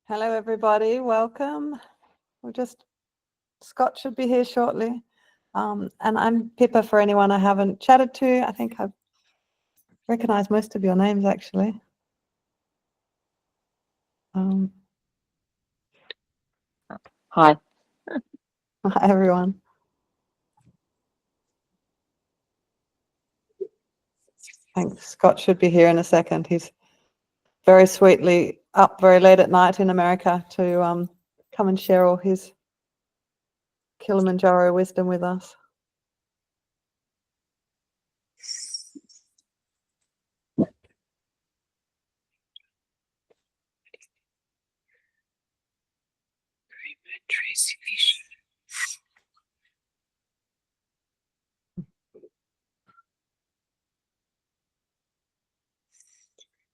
Hello, everybody. Welcome. Scott should be here shortly. And I'm Pippa for anyone I haven't chatted to. I think I've recognized most of your names, actually. Hi. Hi, everyone. I think Scott should be here in a second. He's very sweetly up very late at night in America to come and share all his Kilimanjaro wisdom with us.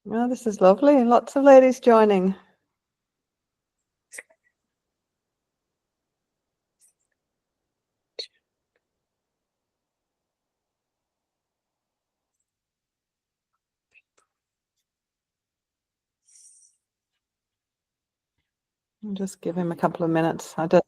Oh, this is lovely. Lots of ladies joining. I'll just give him a couple of minutes. I don't.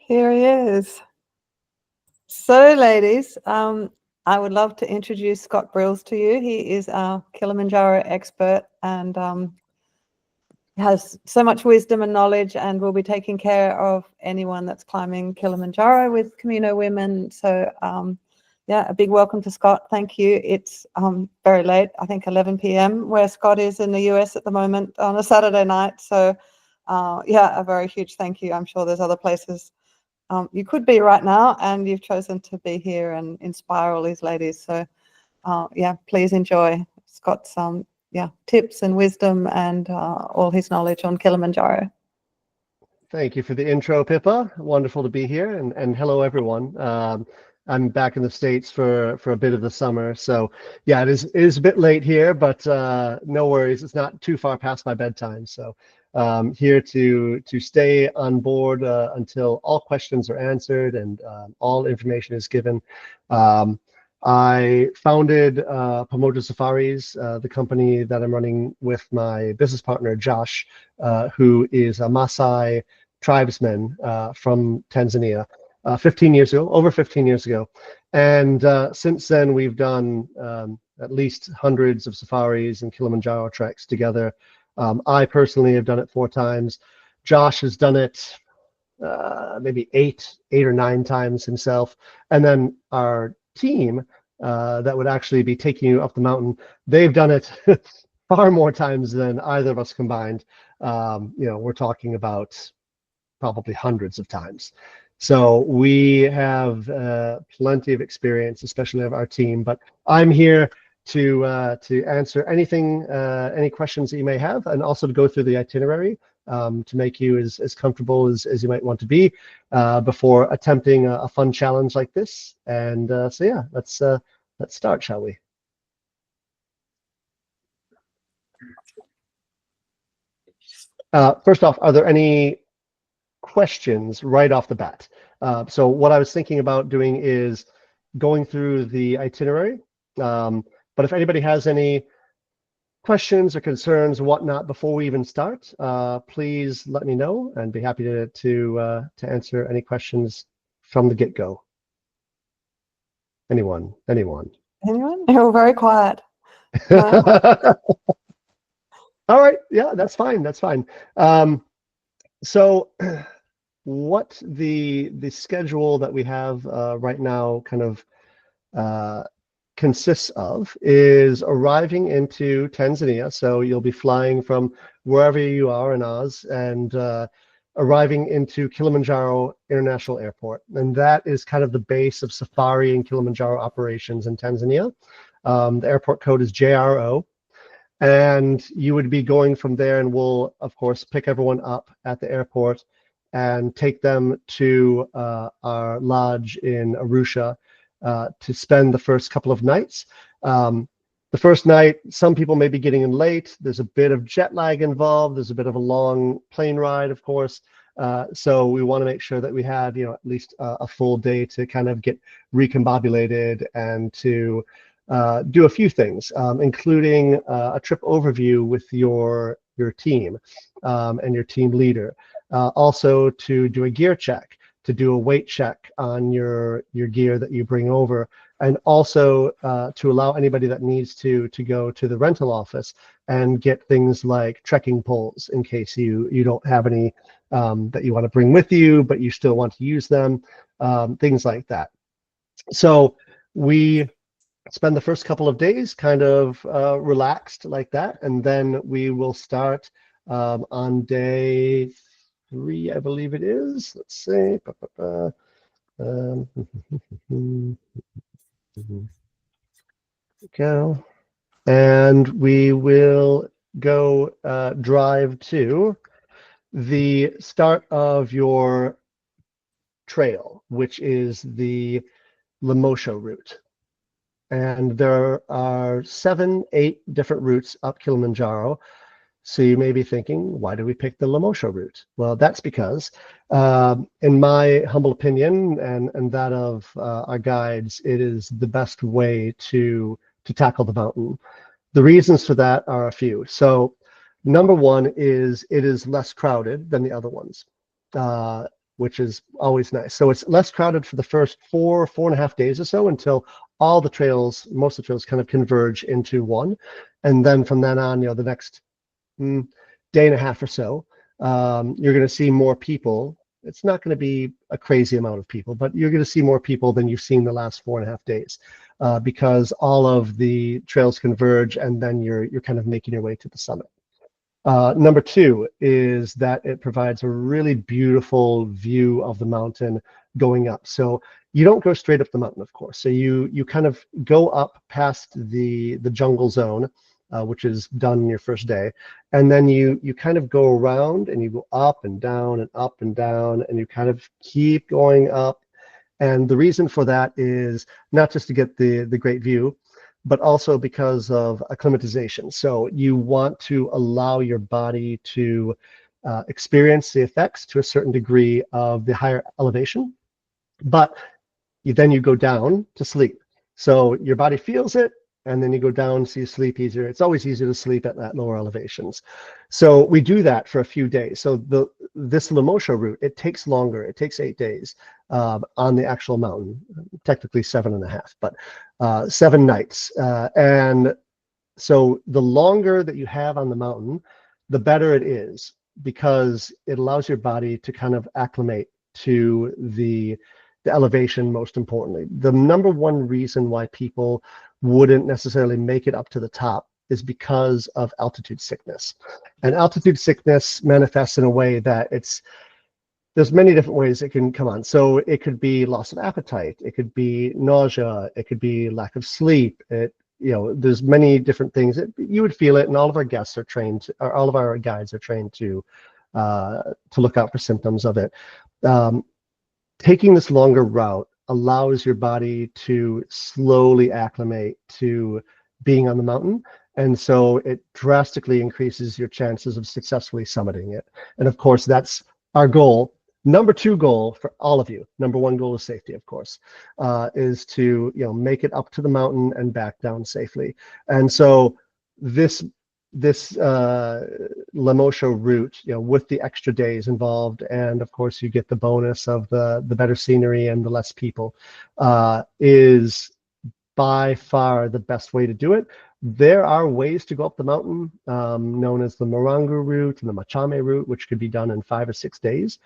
Here he is. So, ladies, I would love to introduce Scott Brills to you. He is our Kilimanjaro expert and has so much wisdom and knowledge, and will be taking care of anyone that's climbing Kilimanjaro with Camino Women. So, yeah, a big welcome to Scott. Thank you. It's very late, I think 11 p.m. where Scott is in the US at the moment on a Saturday night. So, yeah, a very huge thank you. I'm sure there's other places you could be right now, and you've chosen to be here and inspire all these ladies. So, yeah, please enjoy Scott's tips and wisdom and all his knowledge on Kilimanjaro. Thank you for the intro, Pippa. Wonderful to be here, and hello, everyone. I'm back in the States for a bit of the summer, so yeah, it is a bit late here, but no worries. It's not too far past my bedtime, so here to stay on board until all questions are answered and all information is given. I founded Pamoja Safaris, the company that I'm running with my business partner, Josh, who is a Maasai tribesman from Tanzania, over 15 years ago. And since then, we've done at least hundreds of safaris and Kilimanjaro treks together. I personally have done it 4 times. Josh has done it maybe eight or nine times himself. And then our team that would actually be taking you up the mountain, they've done it far more times than either of us combined. We're talking about probably hundreds of times. So we have plenty of experience, especially of our team. But I'm here to answer any questions that you may have, and also to go through the itinerary to make you as comfortable as you might want to be before attempting a fun challenge like this. And so yeah, let's start, shall we? First off, are there any questions right off the bat? So what I was thinking about doing is going through the itinerary, but if anybody has any questions or concerns or whatnot before we even start, please let me know, and be happy to answer any questions from the get-go. Anyone? You're all very quiet. All right, yeah, that's fine. So what the schedule that we have right now kind of consists of is arriving into Tanzania. So you'll be flying from wherever you are in Oz and arriving into Kilimanjaro International Airport. And that is kind of the base of safari and Kilimanjaro operations in Tanzania. The airport code is JRO. And you would be going from there, and we'll, of course, pick everyone up at the airport and take them to our lodge in Arusha to spend the first couple of nights. The first night, some people may be getting in late. There's a bit of jet lag involved. There's a bit of a long plane ride, of course. So we want to make sure that we have, at least a full day to kind of get recombobulated and to do a few things, including a trip overview with your team and your team leader. Also to do a gear check, to do a weight check on your gear that you bring over, and also to allow anybody that needs to go to the rental office and get things like trekking poles in case you don't have any that you want to bring with you, but you still want to use them, things like that. So we spend the first couple of days kind of relaxed like that, and then we will start on day 3, I believe it is. Let's see. Go. And we will go drive to the start of your trail, which is the Lemosho route. And there are 7, 8 different routes up Kilimanjaro. So you may be thinking, why do we pick the Lemosho route? Well, that's because, in my humble opinion and that of our guides, it is the best way to tackle the mountain. The reasons for that are a few. So number one is it is less crowded than the other ones, which is always nice. So it's less crowded for the first 4.5 days or so until all the trails, most of the trails kind of converge into one. And then from then on, the next day and a half or so, you're going to see more people. It's not going to be a crazy amount of people, but you're going to see more people than you've seen the last 4.5 days, because all of the trails converge, and then you're kind of making your way to the summit. Number 2 is that it provides a really beautiful view of the mountain going up. So you don't go straight up the mountain, of course. So you kind of go up past the jungle zone, which is done in your first day, and then you kind of go around and you go up and down and up and down, and you kind of keep going up. And the reason for that is not just to get the great view, but also because of acclimatization. So you want to allow your body to experience the effects to a certain degree of the higher elevation, but then you go down to sleep. So your body feels it, and then you go down so you sleep easier. It's always easier to sleep at lower elevations. So we do that for a few days. So this Lemosho route, it takes longer. It takes 8 days on the actual mountain, technically 7.5, but 7 nights. And so the longer that you have on the mountain, the better it is, because it allows your body to kind of acclimate to the elevation. Most importantly, the number one reason why people wouldn't necessarily make it up to the top is because of altitude sickness. And altitude sickness manifests in a way that there's many different ways it can come on. So it could be loss of appetite, it could be nausea, it could be lack of sleep. There's many different things. You would feel it, and all of our guests are trained, or all of our guides are trained to look out for symptoms of it. Taking this longer route allows your body to slowly acclimate to being on the mountain, and so it drastically increases your chances of successfully summiting it. And of course, that's our goal. Number 2 goal for all of you. Number 1 goal is safety, of course, is to make it up to the mountain and back down safely. And so this Lemosho route, with the extra days involved, and of course you get the bonus of the better scenery and the less people, is by far the best way to do it. There are ways to go up the mountain, known as the Morangu route and the Machame route, which could be done in 5 or 6 days.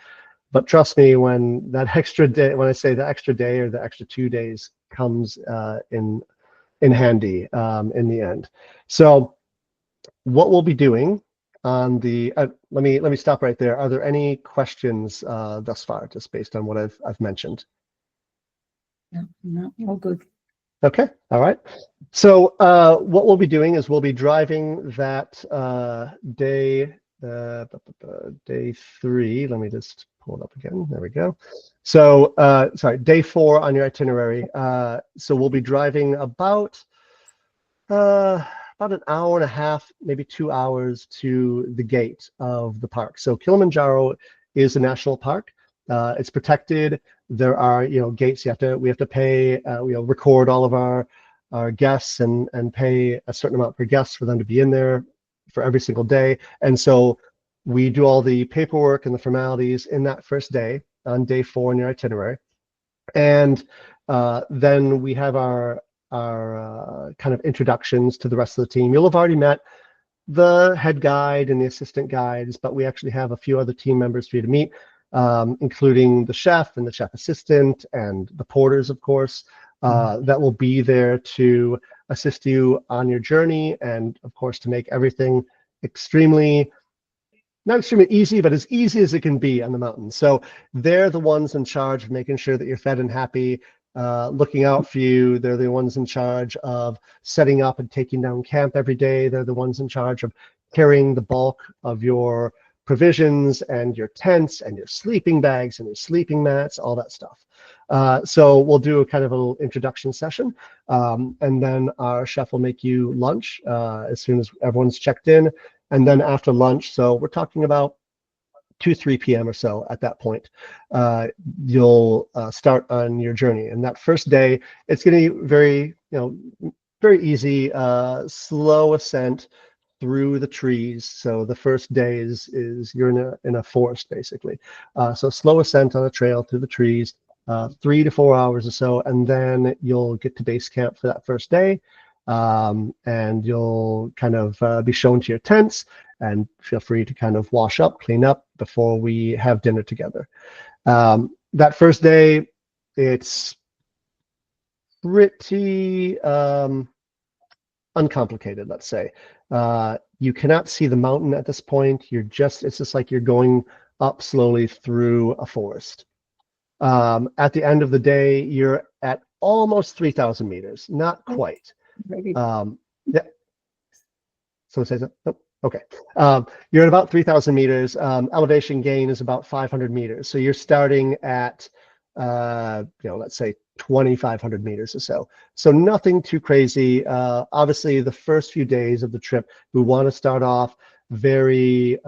But trust me, when that extra day, when I say the extra day or the extra 2 days, comes in handy in the end. So what we'll be doing on the let me stop right there. Are there any questions thus far, just based on what I've mentioned? No, all good. Okay, all right. So what we'll be doing is we'll be driving that day 3. Let me just pull it up again. There we go. So sorry, day 4 on your itinerary. So we'll be driving about about an hour and a half, maybe 2 hours to the gate of the park. So Kilimanjaro is a national park. It's protected. There are, gates. We have to pay. Record all of our guests and pay a certain amount per guest for them to be in there for every single day. And so we do all the paperwork and the formalities in that first day on day 4 in your itinerary, and then we have our kind of introductions to the rest of the team. You'll have already met the head guide and the assistant guides, but we actually have a few other team members for you to meet, including the chef and the chef assistant and the porters, of course, that will be there to assist you on your journey, and of course to make everything not extremely easy, but as easy as it can be on the mountain. So they're the ones in charge of making sure that you're fed and happy, looking out for you. They're the ones in charge of setting up and taking down camp every day. They're the ones in charge of carrying the bulk of your provisions and your tents and your sleeping bags and your sleeping mats, all that stuff. So we'll do a kind of a little introduction session, and then our chef will make you lunch as soon as everyone's checked in. And then after lunch, so we're talking about 2-3 p.m. or so at that point, you'll start on your journey. And that first day, it's going to be very easy, slow ascent through the trees. So the first day is you're in a forest, basically. So slow ascent on a trail through the trees, 3 to 4 hours or so, and then you'll get to base camp for that first day. And you'll kind of be shown to your tents, and feel free to kind of wash up, clean up before we have dinner together. That first day, it's pretty uncomplicated, let's say. You cannot see the mountain at this point. It's just like you're going up slowly through a forest. At the end of the day, you're at almost 3,000 meters, not quite. Yeah. Someone says that? Nope. Okay. You're at about 3,000 meters. Elevation gain is about 500 meters. So you're starting at, let's say 2,500 meters or so. So nothing too crazy. Obviously, the first few days of the trip, we want to start off very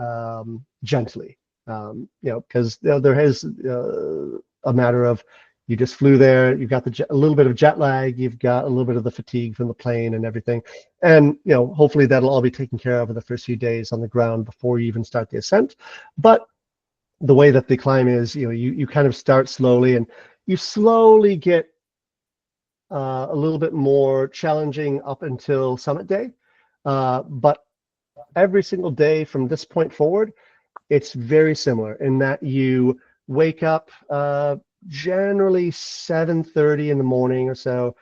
gently, because there is a matter of, you just flew there, you've got a little bit of jet lag, you've got a little bit of the fatigue from the plane and everything. And, hopefully that'll all be taken care of in the first few days on the ground before you even start the ascent. But the way that the climb is, you kind of start slowly, and you slowly get a little bit more challenging up until summit day. But every single day from this point forward, it's very similar in that you wake up generally 7:30 in the morning or so.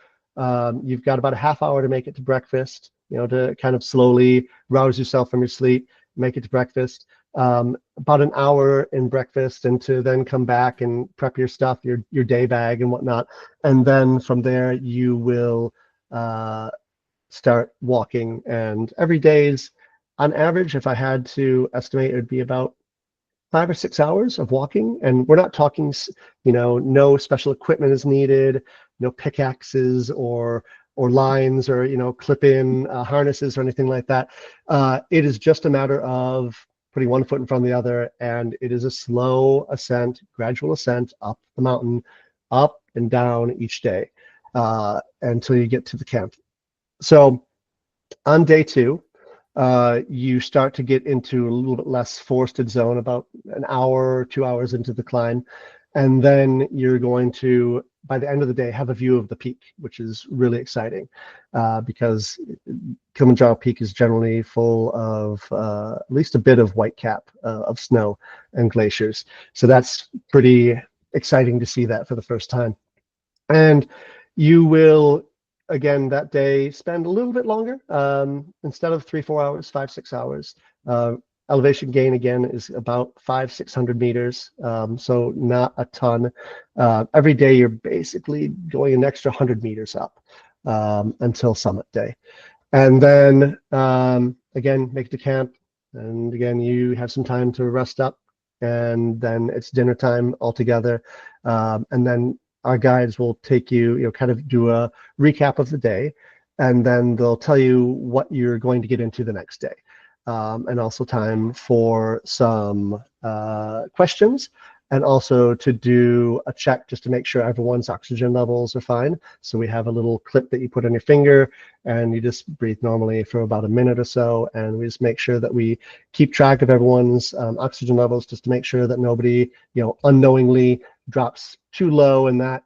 You've got about a half hour to make it to breakfast, to kind of slowly rouse yourself from your sleep, make it to breakfast. About an hour in breakfast, and to then come back and prep your stuff, your day bag and whatnot. And then from there, you will start walking. And every day's, on average, if I had to estimate, it would be about 5 or 6 hours of walking. And we're not talking, no special equipment is needed, no pickaxes or lines or, clip-in harnesses or anything like that. It is just a matter of putting one foot in front of the other, and it is a slow ascent, gradual ascent up the mountain, up and down each day, until you get to the camp. So on day 2, you start to get into a little bit less forested zone, about an hour or 2 hours into the climb. And then you're going to, by the end of the day, have a view of the peak, which is really exciting, because Kilimanjaro Peak is generally full of at least a bit of white cap of snow and glaciers. So that's pretty exciting to see that for the first time. And you will, again, that day spend a little bit longer. Instead of 3-4 hours, 5-6 hours. Elevation gain again is about 500-600 meters, so not a ton. Every day you're basically going an extra 100 meters up until summit day. And then again, make it to camp, and again you have some time to rest up, and then it's dinner time altogether. And then our guides will take you, kind of do a recap of the day, and then they'll tell you what you're going to get into the next day. And also time for some questions, and also to do a check just to make sure everyone's oxygen levels are fine. So we have a little clip that you put on your finger, and you just breathe normally for about a minute or so, and we just make sure that we keep track of everyone's oxygen levels, just to make sure that nobody, unknowingly drops too low, and that,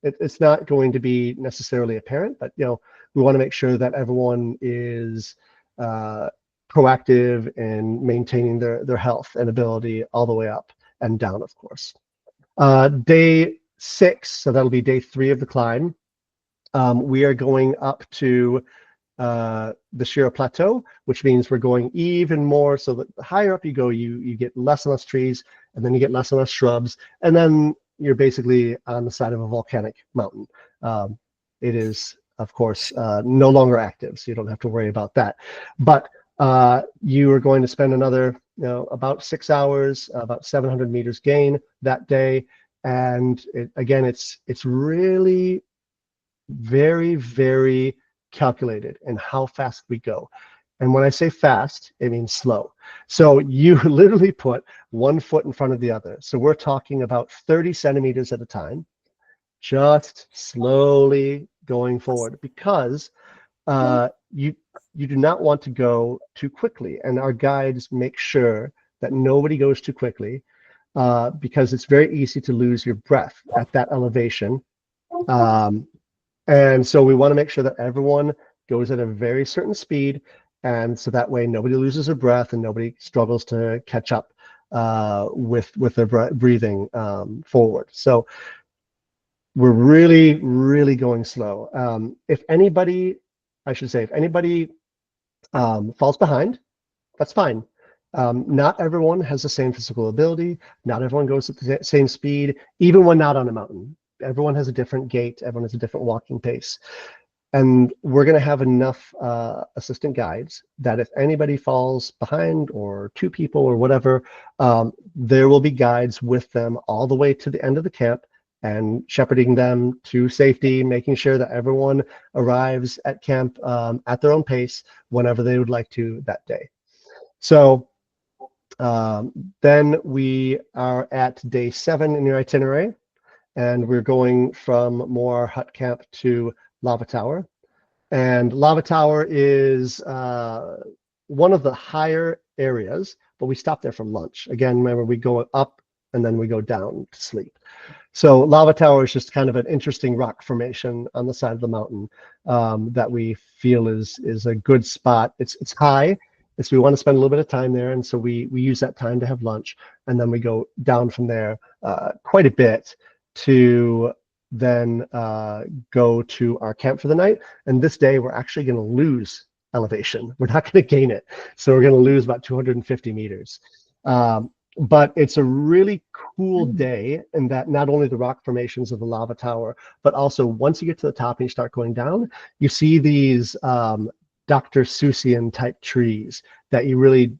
it's not going to be necessarily apparent, but we want to make sure that everyone is proactive in maintaining their health and ability all the way up and down, of course. Day 6, so that'll be day 3 of the climb. We are going up to the Shira Plateau, which means we're going even more, so that the higher up you go, you get less and less trees, and then you get less and less shrubs, and then you're basically on the side of a volcanic mountain. It is, of course, no longer active, so you don't have to worry about that. But you are going to spend another, about 6 hours, about 700 meters gain that day, and again, it's really very, very calculated in how fast we go. And when I say fast, it means slow. So you literally put one foot in front of the other. So we're talking about 30 centimeters at a time, just slowly going forward, because you do not want to go too quickly. And our guides make sure that nobody goes too quickly, because it's very easy to lose your breath at that elevation. And so we want to make sure that everyone goes at a very certain speed, and so that way nobody loses their breath and nobody struggles to catch up with their breathing forward. So we're really, really going slow. If anybody falls behind, that's fine. Not everyone has the same physical ability. Not everyone goes at the same speed, even when not on a mountain. Everyone has a different gait. Everyone has a different walking pace. And we're going to have enough assistant guides that if anybody falls behind, or 2 people or whatever, there will be guides with them all the way to the end of the camp, and shepherding them to safety, making sure that everyone arrives at camp at their own pace whenever they would like to that day. So then we are at day 7 in your itinerary, and we're going from Moar Hut Camp to Lava Tower. And Lava Tower is one of the higher areas, but we stop there for lunch. Again, remember, we go up and then we go down to sleep. So Lava Tower is just kind of an interesting rock formation on the side of the mountain that we feel is a good spot. It's high, so we want to spend a little bit of time there, and so we use that time to have lunch, and then we go down from there quite a bit to then go to our camp for the night. And this day we're actually going to lose elevation. We're not going to gain it, so we're going to lose about 250 meters. But it's a really cool day in that not only the rock formations of the Lava Tower, but also once you get to the top and you start going down, you see these Dr. Seussian type trees that you really,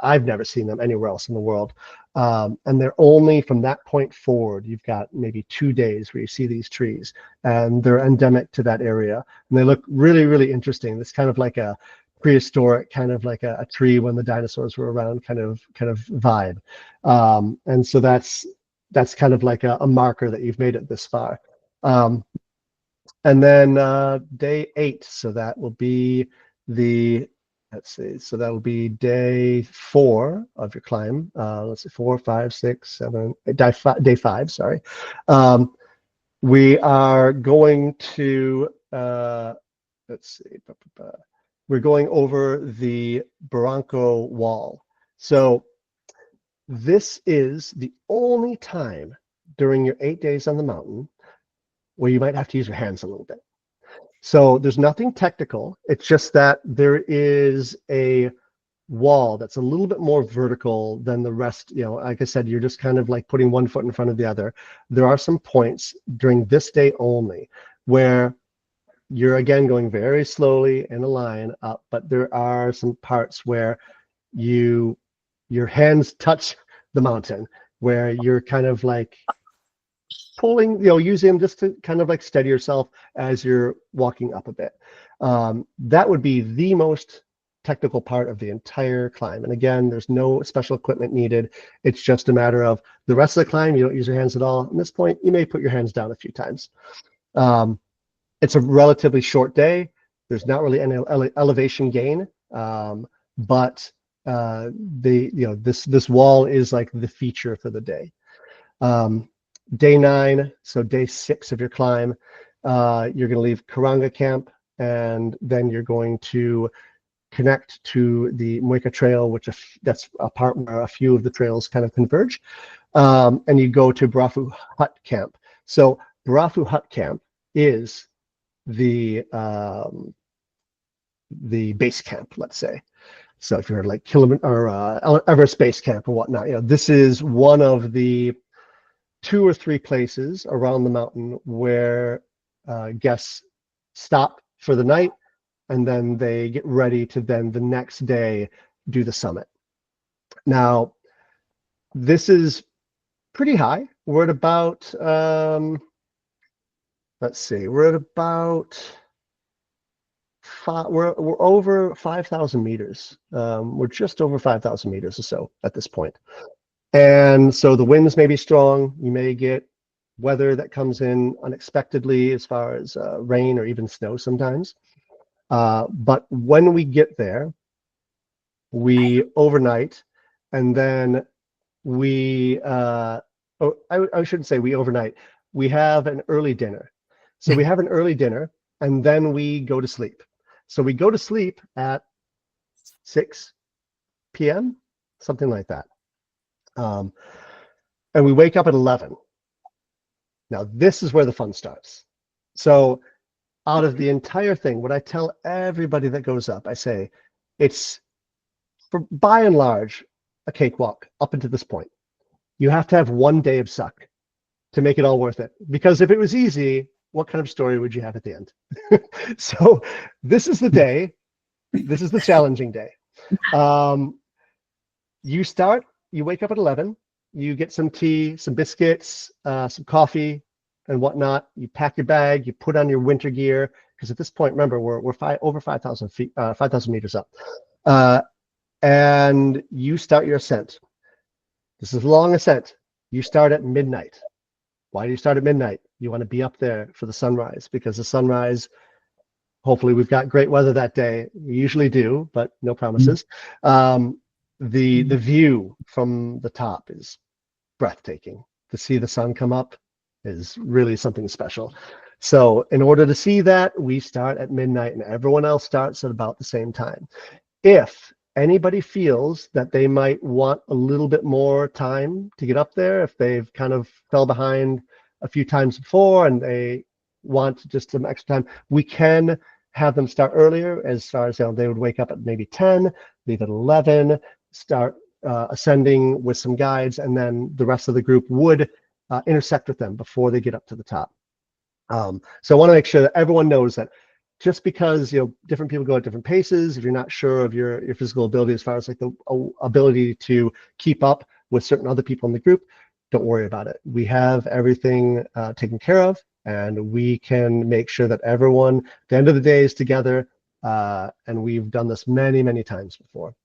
I've never seen them anywhere else in the world. And they're only from that point forward, you've got maybe 2 days where you see these trees, and they're endemic to that area. And they look really, really interesting. It's kind of like a prehistoric, kind of like a tree when the dinosaurs were around kind of vibe. And so that's kind of like a marker that you've made it this far. And then day 8, so that will be let's see, so that'll be day 4 of your climb. Let's see, 4, 5, 6, 7, day 5, sorry. We are going to, let's see, we're going over the Barranco Wall. So this is the only time during your 8 days on the mountain where you might have to use your hands a little bit. So there's nothing technical. It's just that there is a wall that's a little bit more vertical than the rest. Like I said, you're just kind of like putting one foot in front of the other. There are some points during this day only where you're again going very slowly in a line up, but there are some parts where your hands touch the mountain, where you're kind of like pulling, using them just to kind of like steady yourself as you're walking up a bit. That would be the most technical part of the entire climb. And again, there's no special equipment needed. It's just a matter of the rest of the climb, you don't use your hands at all. At this point, you may put your hands down a few times. It's a relatively short day. There's not really any elevation gain, but this wall is like the feature for the day. Day 9, so day 6 of your climb, you're going to leave Karanga Camp, and then you're going to connect to the Mueca Trail, that's a part where a few of the trails kind of converge, and you go to Barafu Hut Camp. So Barafu Hut Camp is the base camp, let's say. So if you're like Kilimanjaro or Everest Base Camp or whatnot, this is one of the 2 or 3 places around the mountain where guests stop for the night, and then they get ready to then the next day do the summit. Now, this is pretty high. We're at about, let's see, we're at about we're over 5,000 meters. We're just over 5,000 meters or so at this point. And so the winds may be strong. You may get weather that comes in unexpectedly as far as rain or even snow sometimes. But when we get there, we overnight, and then I shouldn't say we overnight. We have an early dinner. So we have an early dinner, and then we go to sleep. So we go to sleep at 6 p.m., something like that. And we wake up at 11. Now, this is where the fun starts. So out of the entire thing, what I tell everybody that goes up, I say, it's, by and large, a cakewalk up until this point. You have to have one day of suck to make it all worth it. Because if it was easy, what kind of story would you have at the end? So this is the day. This is the challenging day. You wake up at 11. You get some tea, some biscuits, some coffee, and whatnot. You pack your bag. You put on your winter gear, because at this point, remember, we're over 5,000 feet, 5,000 meters up, and you start your ascent. This is a long ascent. You start at midnight. Why do you start at midnight? You want to be up there for the sunrise, because the sunrise, hopefully we've got great weather that day. We usually do, but no promises. The view from the top is breathtaking. To see the sun come up is really something special. So in order to see that, we start at midnight, and everyone else starts at about the same time. If anybody feels that they might want a little bit more time to get up there, if they've kind of fell behind a few times before and they want just some extra time, we can have them start earlier, as far as they would wake up at maybe 10, leave at 11, start ascending with some guides, and then the rest of the group would intersect with them before they get up to the top. So I want to make sure that everyone knows that just because different people go at different paces, if you're not sure of your physical ability as far as like the ability to keep up with certain other people in the group, don't worry about it. We have everything taken care of, and we can make sure that everyone at the end of the day is together, and we've done this many, many times before.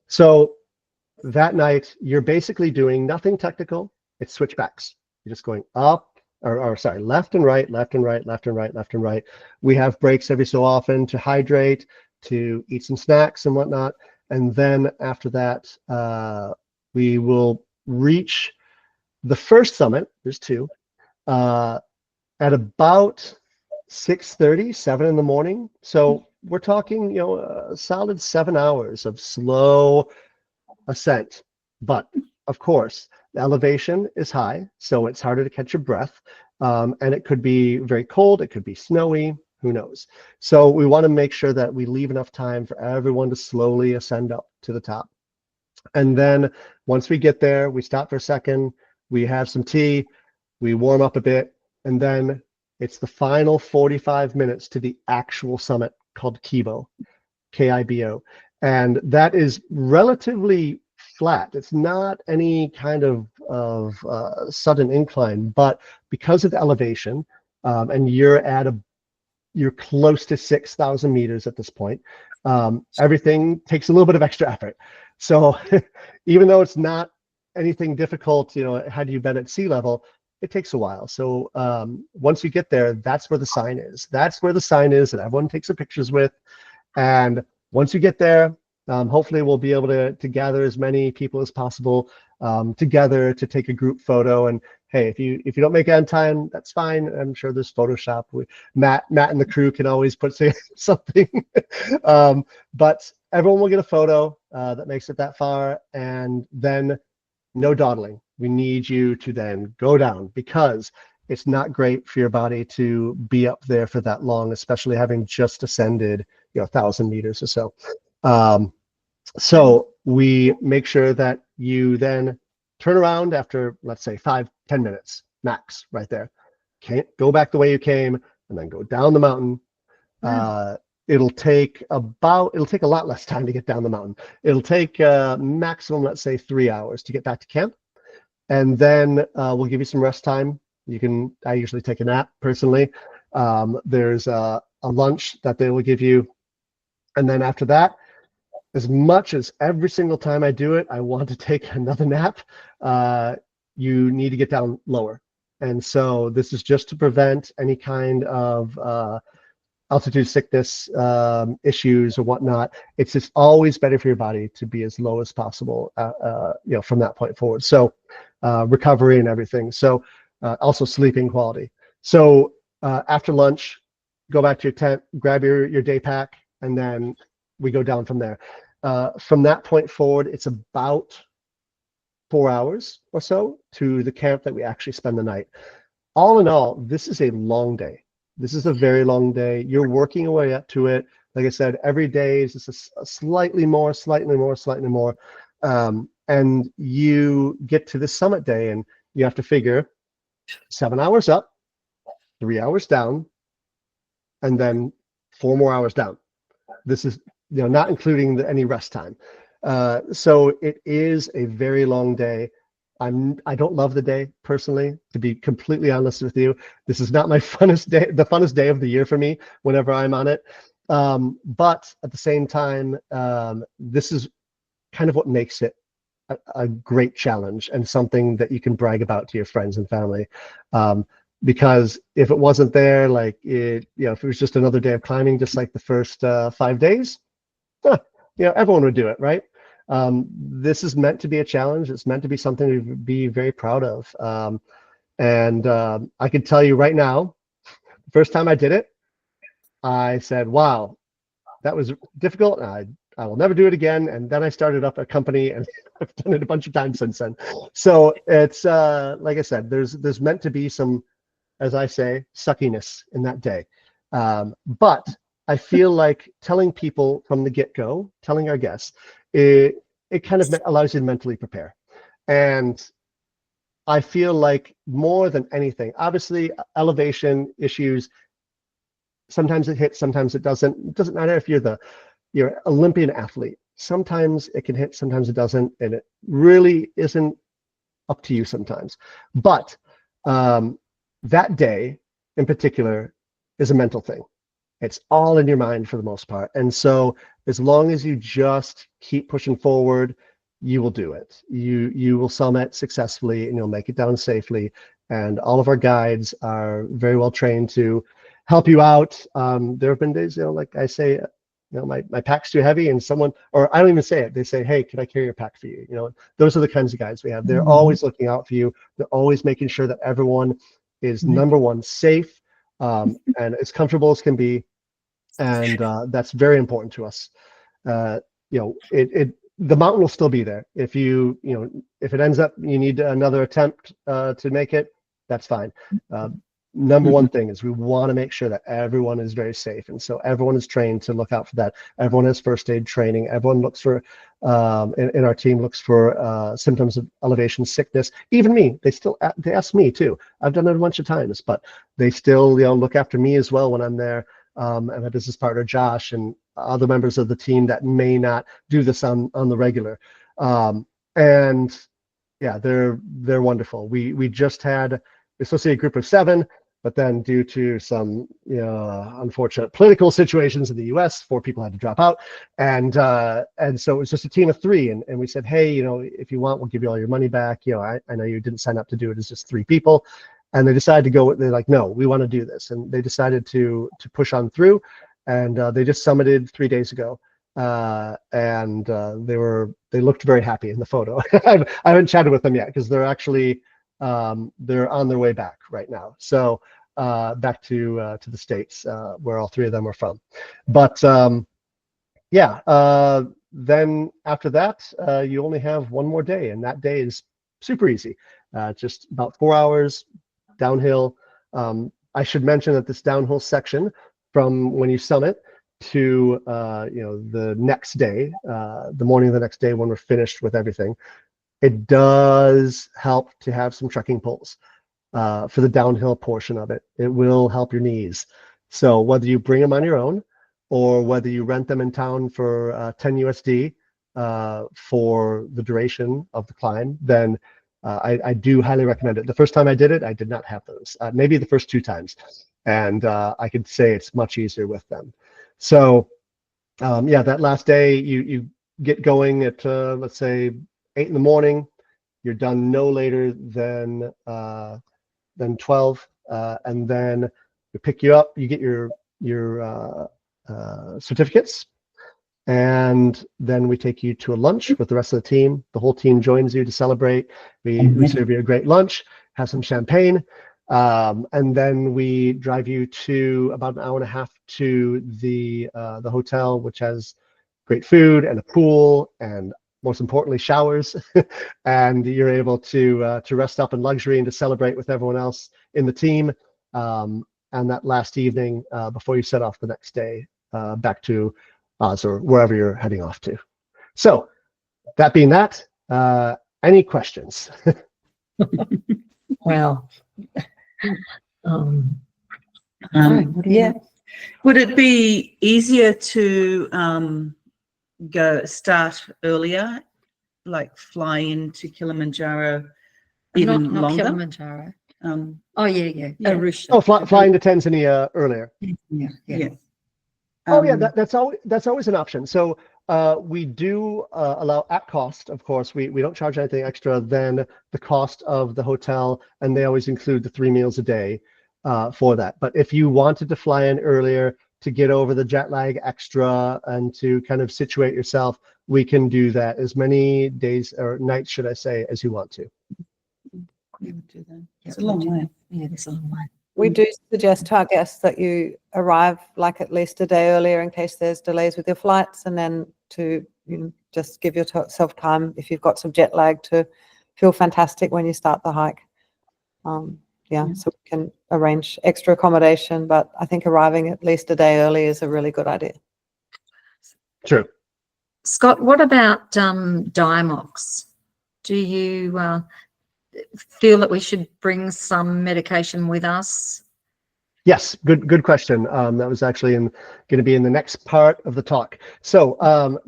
So that night, you're basically doing nothing technical. It's switchbacks. You're just going up, or sorry, left and right, left and right, left and right, left and right. We have breaks every so often to hydrate, to eat some snacks and whatnot. And then after that, we will reach the first summit. There's 2, at about 6:30, 7 in the morning. So we're talking, a solid 7 hours of slow ascent. But of course, the elevation is high, so it's harder to catch your breath, and it could be very cold, it could be snowy, who knows. So we want to make sure that we leave enough time for everyone to slowly ascend up to the top. And then once we get there, we stop for a second, we have some tea, we warm up a bit, and then it's the final 45 minutes to the actual summit called Kibo, K-I-B-O. And that is relatively flat. It's not any kind of sudden incline, but because of the elevation, and you're close to 6,000 meters at this point, everything takes a little bit of extra effort. So even though it's not anything difficult, had you been at sea level, it takes a while. So once you get there, that's where the sign is. That's where the sign is that everyone takes their pictures with. And once you get there, hopefully we'll be able to gather as many people as possible together to take a group photo. And hey, if you don't make it on time, that's fine. I'm sure there's Photoshop. Matt and the crew can always put something. But everyone will get a photo that makes it that far, and then no dawdling. We need you to then go down, because it's not great for your body to be up there for that long, especially having just ascended 1,000 meters or so. So we make sure that you then turn around after, let's say, 5-10 minutes max, right there. Can't go back the way you came, and then go down the mountain. It'll take a lot less time to get down the mountain. It'll take maximum, let's say, 3 hours to get back to camp. And then we'll give you some rest time. I usually take a nap personally. There's a lunch that they will give you. And then after that, as much as every single time I do it, I want to take another nap, you need to get down lower. And so this is just to prevent any kind of altitude sickness issues or whatnot. It's just always better for your body to be as low as possible, from that point forward. So recovery and everything. So also sleeping quality. So after lunch, go back to your tent, grab your day pack, and then we go down from there. From that point forward, it's about 4 hours or so to the camp that we actually spend the night. All in all, this is a long day. This is a very long day. You're working your way up to it. Like I said, every day is just a slightly more. And you get to the summit day, and you have to figure 7 hours up, 3 hours down, and then 4 more hours down. This is not including any rest time. So it is a very long day. I don't love the day personally, to be completely honest with you. This is not my funnest day, the funnest day of the year for me whenever I'm on it. But at the same time, this is kind of what makes it a great challenge, and something that you can brag about to your friends and family. Because if it wasn't there, like if it was just another day of climbing, just like the first 5 days, everyone would do it, right? This is meant to be a challenge. It's meant to be something to be very proud of. And I can tell you right now, the first time I did it, I said, wow, that was difficult. I will never do it again. And then I started up a company, and I've done it a bunch of times since then. So it's like I said, there's meant to be some, as I say, suckiness in that day. But I feel like telling people from the get-go, telling our guests, it kind of allows you to mentally prepare. And I feel like more than anything, obviously elevation issues, sometimes it hits, sometimes it doesn't. It doesn't matter if you're Olympian athlete. Sometimes it can hit, sometimes it doesn't, and it really isn't up to you sometimes. But that day in particular is a mental thing. It's all in your mind for the most part. And so as long as you just keep pushing forward, you will do it. You will summit successfully, and you'll make it down safely. And all of our guides are very well trained to help you out. There have been days, like I say, my pack's too heavy, and someone, or I don't even say it, they say, hey, can I carry your pack for you? Those are the kinds of guides we have. They're always looking out for you. They're always making sure that everyone is, number one, safe, and as comfortable as can be. And that's very important to us. The mountain will still be there. If if it ends up you need another attempt to make it, that's fine. Number one thing is we want to make sure that everyone is very safe, and so everyone is trained to look out for that. Everyone has first aid training. Everyone looks for in our team looks for symptoms of elevation sickness. Even me, they ask me too. I've done it a bunch of times, but they still look after me as well when I'm there. And my business partner Josh and other members of the team that may not do this on the regular. And Yeah, they're wonderful. We just had, we're supposed to be a group of 7, but then due to some unfortunate political situations in the U.S., 4 people had to drop out, and so it was just a team of 3, and we said, hey, if you want, we'll give you all your money back. I know you didn't sign up to do it as just 3 people, and they decided to go. They're like, no, we want to do this, and they decided to push on through, and they just summited 3 days ago. And they looked very happy in the photo. I haven't chatted with them yet because they're actually they're on their way back right now. So back to the States where all 3 of them are from. But yeah, then after that, you only have 1 more day, and that day is super easy. Just about 4 hours downhill. I should mention that this downhill section from when you summit to the next day, the morning of the next day when we're finished with everything, it does help to have some trekking poles for the downhill portion of it. It will help your knees. So whether you bring them on your own or whether you rent them in town for 10 USD for the duration of the climb, then I do highly recommend it. The first time I did it, I did not have those. Maybe the first 2 times. And I could say it's much easier with them. So yeah, that last day you get going at let's say 8 in the morning. You're done no later than 12, and then we pick you up. You get your certificates, and then we take you to a lunch with the rest of the team. The whole team joins you to celebrate. We serve you a great lunch, have some champagne. And then we drive you to about an hour and a half to the hotel, which has great food and a pool, and most importantly, showers. And you're able to rest up in luxury and to celebrate with everyone else in the team. And that last evening, before you set off the next day, back to Oz or wherever you're heading off to. So, that being that, any questions? Well. Yeah. Would it be easier to start earlier, like fly into Kilimanjaro even not longer? Kilimanjaro. Yeah. Yeah. Arusha. Oh, flying to Tanzania earlier. Yeah. Oh yeah, that's always an option. So we do allow at cost, of course. We don't charge anything extra than the cost of the hotel, and they always include the 3 meals a day for that. But if you wanted to fly in earlier to get over the jet lag extra and to kind of situate yourself, we can do that as many days or nights, should I say, as you want to. It's a long way. Yeah, it's a long way. We do suggest to our guests that you arrive like at least a day earlier in case there's delays with your flights, and then to just give yourself time if you've got some jet lag to feel fantastic when you start the hike. Yeah, so we can arrange extra accommodation, but I think arriving at least a day early is a really good idea. True. Scott, what about Diamox? Do you feel that we should bring some medication with us? Yes, good question. That was actually going to be in the next part of the talk. So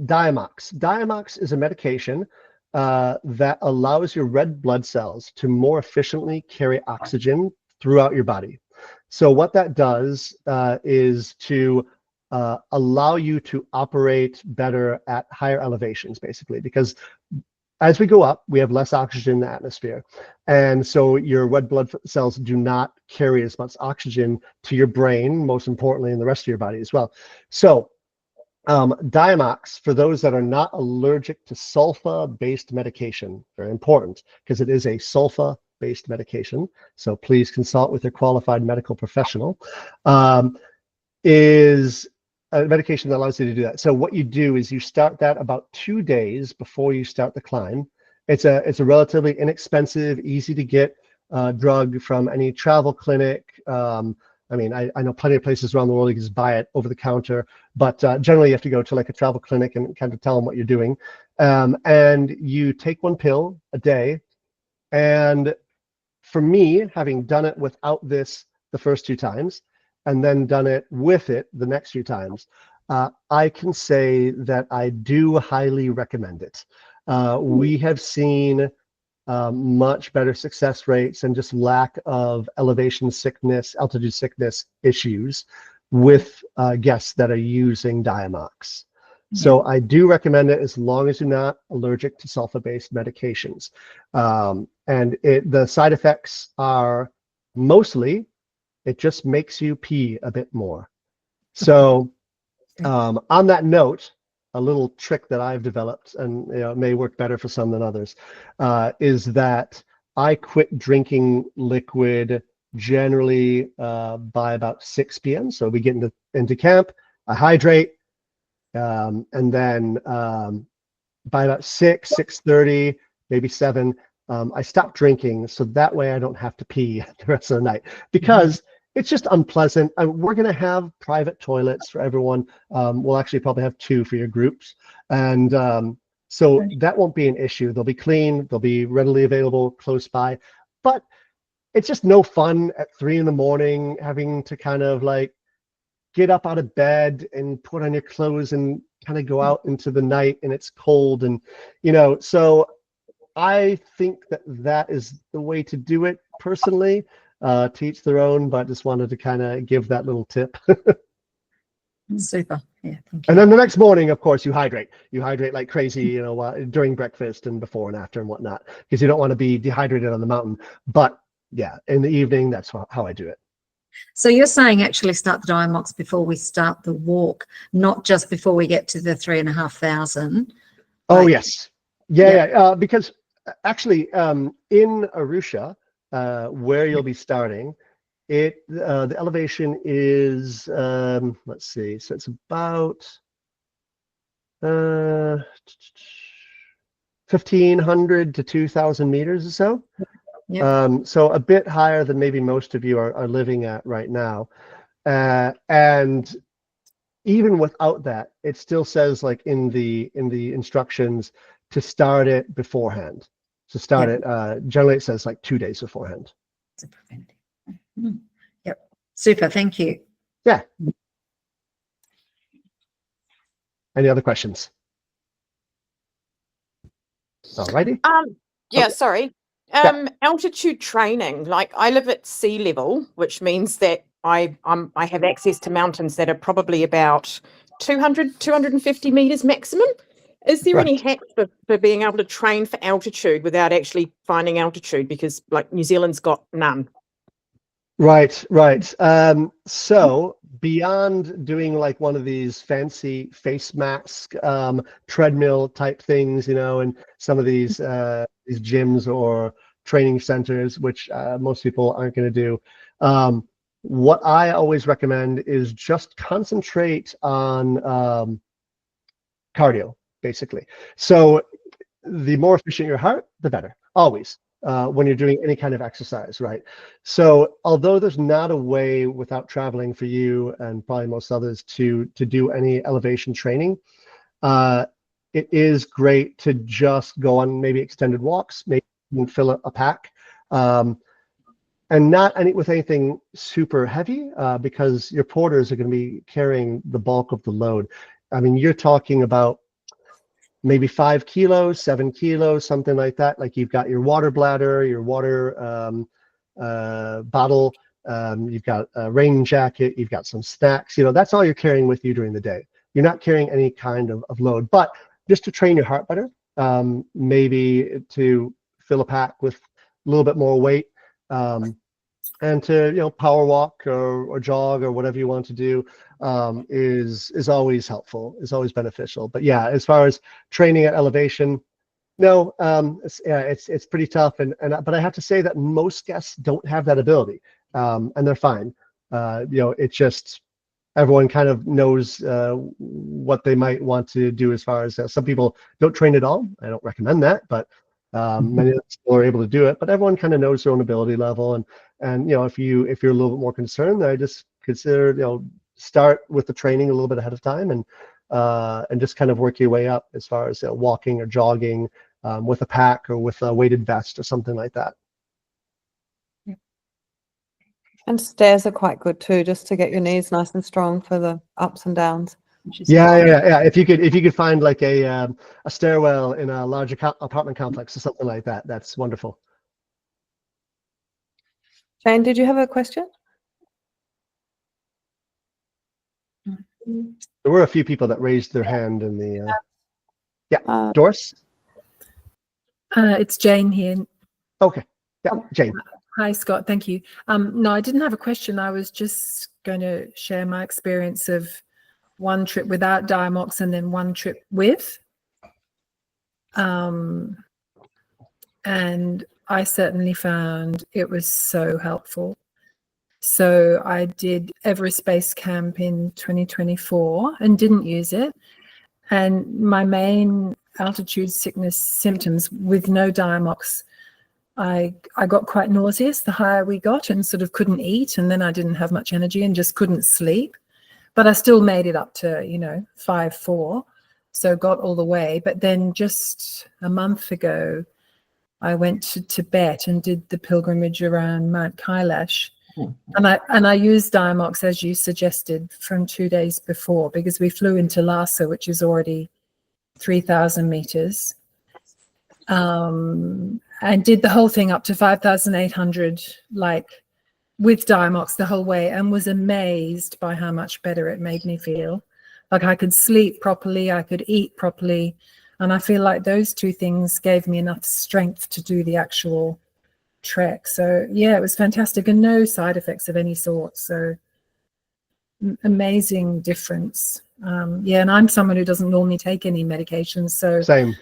Diamox. Diamox is a medication that allows your red blood cells to more efficiently carry oxygen throughout your body. So what that does is to allow you to operate better at higher elevations, basically, because as we go up, we have less oxygen in the atmosphere. And so your red blood cells do not carry as much oxygen to your brain, most importantly, in the rest of your body as well. So Diamox, for those that are not allergic to sulfa-based medication, very important, because it is a sulfa-based medication, so please consult with your qualified medical professional, is a medication that allows you to do that. So what you do is you start that about 2 days before you start the climb. It's a relatively inexpensive, easy to get drug from any travel clinic. I mean, I know plenty of places around the world you can just buy it over the counter, but generally you have to go to like a travel clinic and kind of tell them what you're doing. And you take 1 pill a day. And for me, having done it without this the first 2 times, and then done it with it the next few times, I can say that I do highly recommend it. We have seen much better success rates and just lack of elevation sickness, altitude sickness issues with guests that are using Diamox. So I do recommend it as long as you're not allergic to sulfa-based medications. And the side effects are mostly, it just makes you pee a bit more. So on that note, a little trick that I've developed, and it may work better for some than others, is that I quit drinking liquid generally by about 6 p.m. So we get into camp, I hydrate, and then by about 6:30, maybe 7, I stop drinking, so that way I don't have to pee the rest of the night, because it's just unpleasant. We're going to have private toilets for everyone. We'll actually probably have 2 for your groups. And so that won't be an issue. They'll be clean. They'll be readily available close by. But it's just no fun at 3 in the morning having to kind of like get up out of bed and put on your clothes and kind of go out into the night, and it's cold. And, so I think that is the way to do it personally. To each their own, but just wanted to kind of give that little tip. Super. Yeah, thank you. And then the next morning, of course, you hydrate. You hydrate like crazy, during breakfast and before and after and whatnot, because you don't want to be dehydrated on the mountain. But yeah, in the evening, that's how I do it. So you're saying actually start the Diamox before we start the walk, not just before we get to the 3,500. Oh, yes. Yeah. Because actually, in Arusha, where you'll be starting, the elevation is let's see, so it's about 1,500 to 2,000 meters or so. So a bit higher than maybe most of you are living at right now, and even without that, it still says like in the instructions to start it beforehand. So start it, generally it says like 2 days beforehand. Yep. Super. Thank you. Yeah. Any other questions? All righty. Yeah, Okay. sorry. Altitude training, like I live at sea level, which means that I have access to mountains that are probably about 250 meters maximum. Is there any hacks for being able to train for altitude without actually finding altitude? Because like New Zealand's got none. Right. So beyond doing like one of these fancy face mask, treadmill type things, and some of these gyms or training centers, which most people aren't going to do. What I always recommend is just concentrate on cardio, basically. So the more efficient your heart, the better, always, when you're doing any kind of exercise, right? So although there's not a way without traveling for you and probably most others to do any elevation training, it is great to just go on maybe extended walks, maybe fill a pack, and not with anything super heavy, because your porters are going to be carrying the bulk of the load. I mean, you're talking about maybe 5 kilos, 7 kilos, something like that. Like you've got your water bladder, your water bottle, you've got a rain jacket, you've got some snacks, that's all you're carrying with you during the day. You're not carrying any kind of load, but just to train your heart better, maybe to fill a pack with a little bit more weight, and to power walk or jog or whatever you want to do, is always helpful, is always beneficial. But yeah, as far as training at elevation, no, it's pretty tough, but I have to say that most guests don't have that ability, and they're fine. It's just everyone kind of knows what they might want to do. As far as some people don't train at all. I don't recommend that, but many people are able to do it. But everyone kind of knows their own ability level, and if you're a little bit more concerned, I just consider start with the training a little bit ahead of time, and just kind of work your way up as far as walking or jogging with a pack or with a weighted vest or something like that. And stairs are quite good too, just to get your knees nice and strong for the ups and downs. which is Yeah. If you could find like a stairwell in a large apartment complex or something like that, that's wonderful. Jane, did you have a question? There were a few people that raised their hand in the. Uh, Doris. It's Jane here. Okay. Yeah, Jane. Hi, Scott. Thank you. No, I didn't have a question. I was just going to share my experience of one trip without Diamox and then one trip with. And I certainly found it was so helpful. So I did Everest Base Camp in 2024 and didn't use it. And my main altitude sickness symptoms with no Diamox, I got quite nauseous the higher we got and sort of couldn't eat, and then I didn't have much energy and just couldn't sleep. But I still made it up to, 5-4, so got all the way. But then just a month ago, I went to Tibet and did the pilgrimage around Mount Kailash. And I used Diamox, as you suggested, from 2 days before, because we flew into Lhasa, which is already 3,000 meters, and did the whole thing up to 5,800, like with Diamox the whole way, and was amazed by how much better it made me feel. Like I could sleep properly, I could eat properly, and I feel like those two things gave me enough strength to do the actual trek. So yeah, it was fantastic, and no side effects of any sort. So amazing difference. And I'm someone who doesn't normally take any medications, so Same.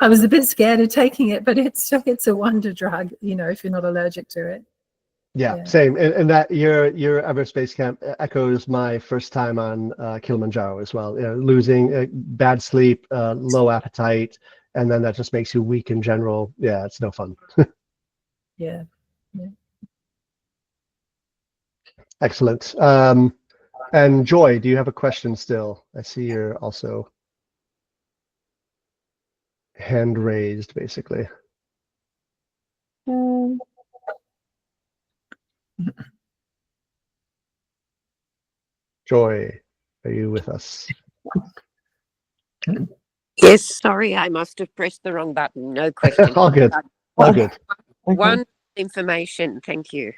I was a bit scared of taking it, but it's a wonder drug, if you're not allergic to it. Yeah. Same. And that your Everest Base Camp echoes my first time on Kilimanjaro as well. Losing bad sleep, low appetite, and then that just makes you weak in general. Yeah, it's no fun. Yeah. Excellent. And Joy, do you have a question still? I see you're also hand raised, basically. Joy, are you with us? Yes, sorry, I must have pressed the wrong button. No question. All good. All good. One information, thank you.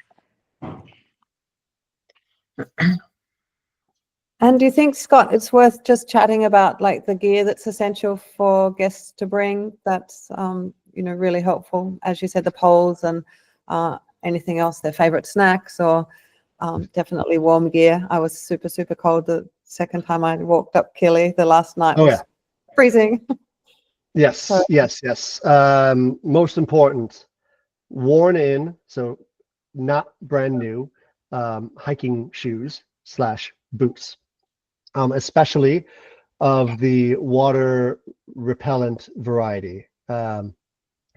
And do you think, Scott, it's worth just chatting about like the gear that's essential for guests to bring? That's really helpful, as you said, the poles and anything else, their favorite snacks, or definitely warm gear. I was super, super cold the second time I walked up Kili. The last night was freezing. Yes. Most important, worn in, so not brand new, hiking shoes / boots, especially of the water repellent variety,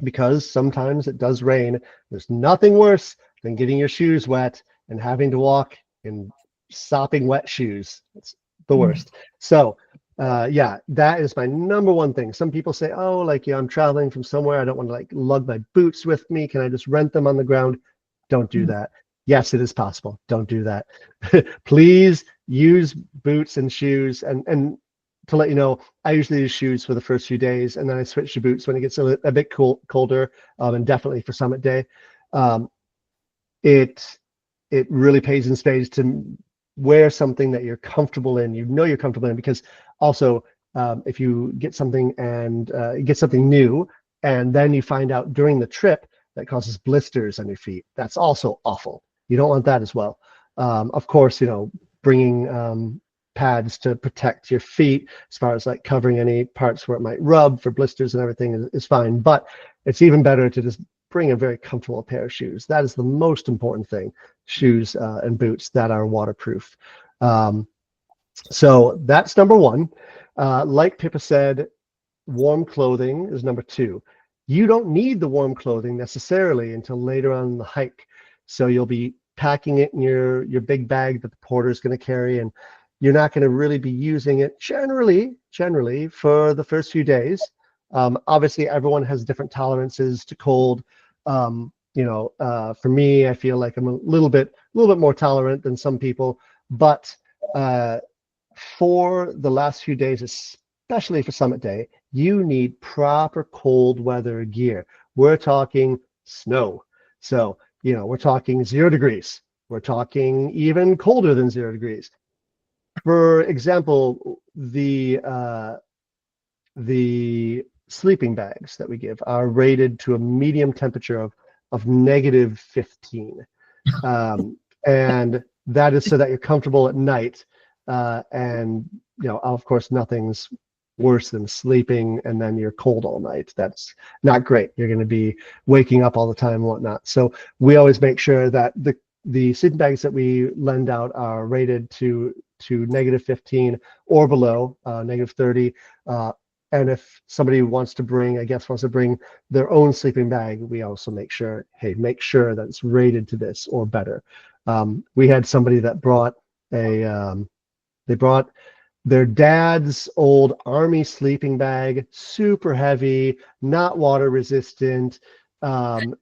because sometimes it does rain. There's nothing worse than getting your shoes wet and having to walk in sopping wet shoes. It's the worst. So that is my number one thing. Some people say, oh, I'm traveling from somewhere, I don't want to lug my boots with me, can I just rent them on the ground? Don't do that. Yes, it is possible. Don't do that. Please use boots and shoes. And to let you know, I usually use shoes for the first few days, and then I switch to boots when it gets a bit colder, and definitely for summit day. It really pays in spades to wear something that you're comfortable in. You're comfortable in, because also if you get something and get something new, and then you find out during the trip that causes blisters on your feet, that's also awful. You don't want that as well. Of course, bringing pads to protect your feet, as far as covering any parts where it might rub for blisters and everything is fine. But it's even better to just bring a very comfortable pair of shoes. That is the most important thing. Shoes and boots that are waterproof. So that's number one. Like Pippa said, warm clothing is number two. You don't need the warm clothing necessarily until later on in the hike. So you'll be packing it in your big bag that the porter is going to carry, and you're not going to really be using it generally for the first few days. Obviously, everyone has different tolerances to cold. For me, I feel like I'm a little bit more tolerant than some people, but for the last few days, especially for summit day, you need proper cold weather gear. We're talking snow. So, we're talking 0 degrees. We're talking even colder than 0 degrees. For example, the sleeping bags that we give are rated to a medium temperature of -15. And that is so that you're comfortable at night. And, of course, nothing's worse than sleeping and then you're cold all night. That's not great. You're going to be waking up all the time and whatnot. So we always make sure that the sleeping bags that we lend out are rated to -15 or below, -30. And if somebody wants to bring their own sleeping bag, we also make sure that it's rated to this or better. We had somebody that brought they brought their dad's old army sleeping bag, super heavy, not water resistant. And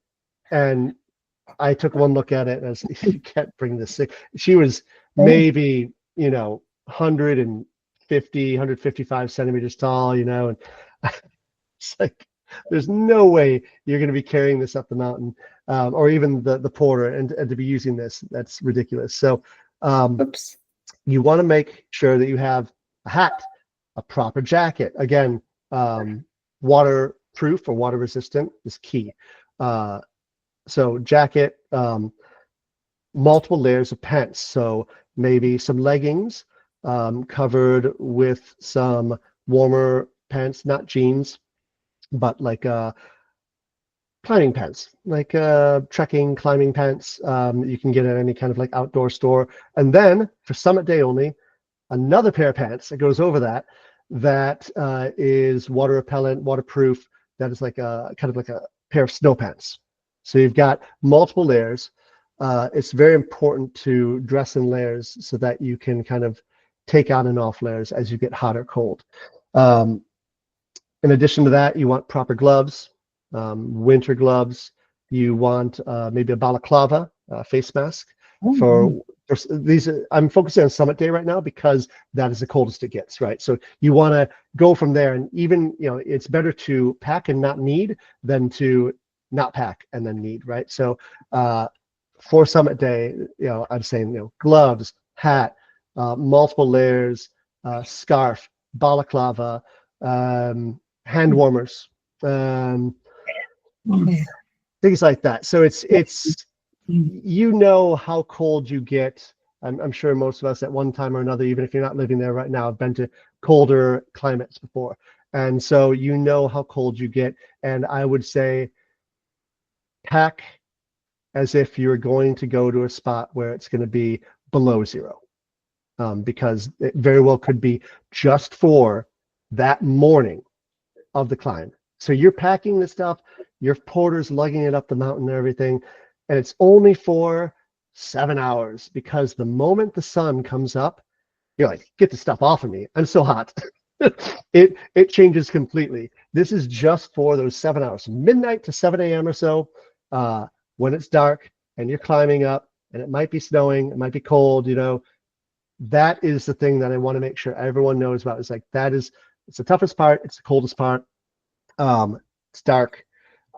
I took one look at it and I was like, you can't bring this. She was maybe, 150, 155 centimeters tall, and it's like, there's no way you're going to be carrying this up the mountain, or even the porter, and to be using this. That's ridiculous. So Oops. you want to make sure that you have a hat, a proper jacket. Again, waterproof or water resistant is key. So jacket, multiple layers of pants. So maybe some leggings covered with some warmer pants, not jeans, but like climbing pants, like trekking climbing pants. You can get at any kind of like outdoor store. And then for summit day only, another pair of pants that goes over that is water repellent, waterproof. That is like a kind of like a pair of snow pants. So you've got multiple layers. It's very important to dress in layers so that you can kind of take on and off layers as you get hot or cold. In addition to that, you want proper gloves, winter gloves. You want maybe a balaclava face mask. For these, I'm focusing on summit day right now because that is the coldest it gets, right? So you want to go from there, and even it's better to pack and not need than to not pack and then need, right? So for summit day, I'm saying gloves, hat, multiple layers, scarf, balaclava, hand warmers, things like that. So it's how cold you get. I'm sure most of us at one time or another, even if you're not living there right now, have been to colder climates before. And so how cold you get. And I would say pack as if you're going to go to a spot where it's going to be below 0. Because it very well could be just for that morning of the climb. So you're packing the stuff, your porter's lugging it up the mountain and everything, and it's only for 7 hours, because the moment the sun comes up, you're like, get the stuff off of me. I'm so hot. It changes completely. This is just for those 7 hours, midnight to 7 a.m. or so, when it's dark and you're climbing up and it might be snowing, it might be cold, that is the thing that I want to make sure everyone knows about. It's like, it's the toughest part. It's the coldest part. It's dark,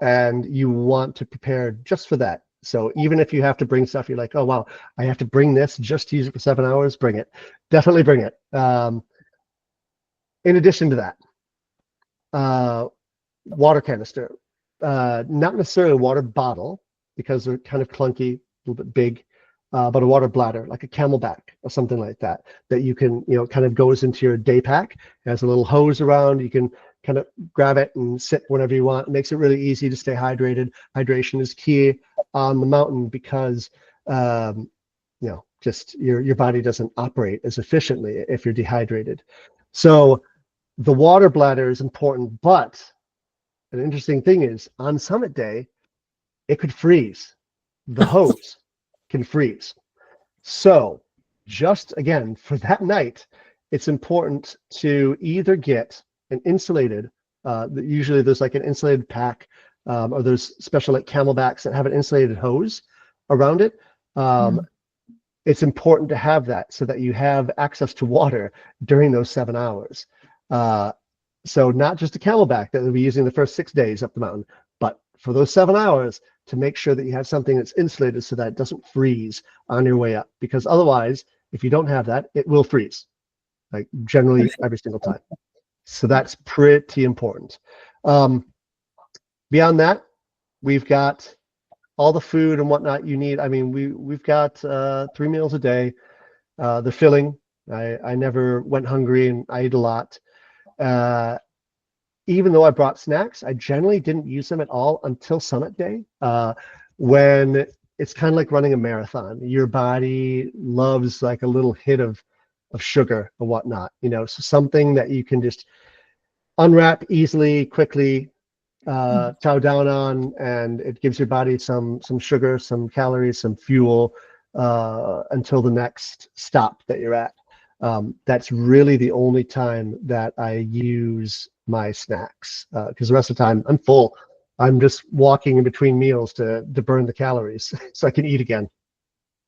and you want to prepare just for that. So even if you have to bring stuff, you're like, oh, wow, I have to bring this just to use it for 7 hours. Bring it. Definitely bring it. In addition to that, water canister, not necessarily a water bottle because they're kind of clunky, a little bit big. But a water bladder, like a Camelback or something like that you can, kind of goes into your day pack. It has a little hose around. You can kind of grab it and sip whenever you want. It makes it really easy to stay hydrated. Hydration is key on the mountain because, just your body doesn't operate as efficiently if you're dehydrated. So the water bladder is important, but an interesting thing is on summit day, it could freeze. The hose can freeze. So just again, for that night, it's important to either get an insulated, usually there's like an insulated pack, or there's special like Camelbacks that have an insulated hose around it. it's important to have that so that you have access to water during those 7 hours. So not just a camelback that we'll be using the first 6 days up the mountain, but for those 7 hours to make sure that you have something that's insulated so that it doesn't freeze on your way up. Because otherwise, if you don't have that, it will freeze, like generally every single time. So that's pretty important. Beyond that, we've got all the food and whatnot you need. I mean, we've got 3 meals a day. They're filling. I never went hungry, and I ate a lot. Even though I brought snacks, I generally didn't use them at all until summit day, when it's kind of like running a marathon. Your body loves like a little hit of sugar or whatnot, you know, so something that you can just unwrap easily, quickly, chow down on, and it gives your body some sugar, some calories, some fuel until the next stop that you're at. That's really the only time that I use my snacks, because the rest of the time I'm full. I'm just walking in between meals to burn the calories so I can eat again.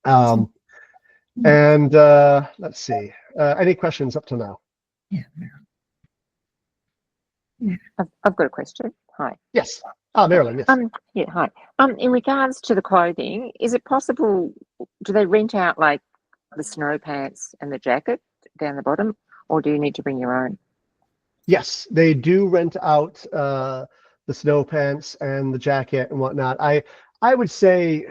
And let's see, any questions up to now? Yeah. I've got a question. Hi. Yes. Marilyn, yes. Yeah, hi. In regards to the clothing, is it possible, do they rent out like the snow pants and the jacket down the bottom, or do you need to bring your own? Yes, they do rent out the snow pants and the jacket and whatnot. I would say,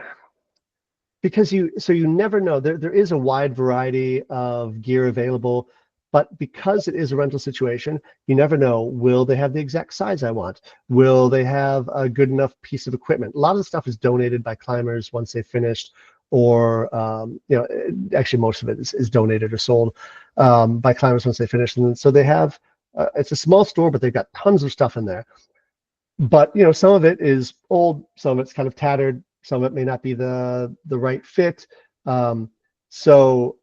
because you never know. There is a wide variety of gear available, but because it is a rental situation, you never know. Will they have the exact size I want? Will they have a good enough piece of equipment? A lot of the stuff is donated by climbers once they've finished, or actually most of it is donated or sold by climbers once they finish. And so they have, it's a small store, but they've got tons of stuff in there. But some of it is old, some of it's kind of tattered, some of it may not be the right fit. So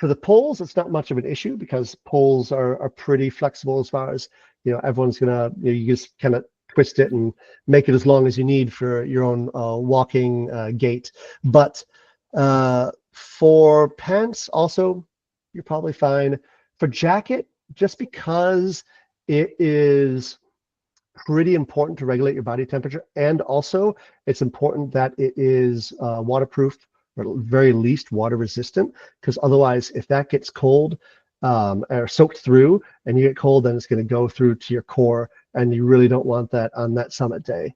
for the poles, it's not much of an issue, because poles are pretty flexible as far as, everyone's gonna, you just kind of twist it and make it as long as you need for your own walking gait. But for pants also, you're probably fine. For jacket, just because it is pretty important to regulate your body temperature, and also it's important that it is waterproof, or at very least water resistant, because otherwise if that gets cold or soaked through and you get cold, then it's going to go through to your core, and you really don't want that on that summit day.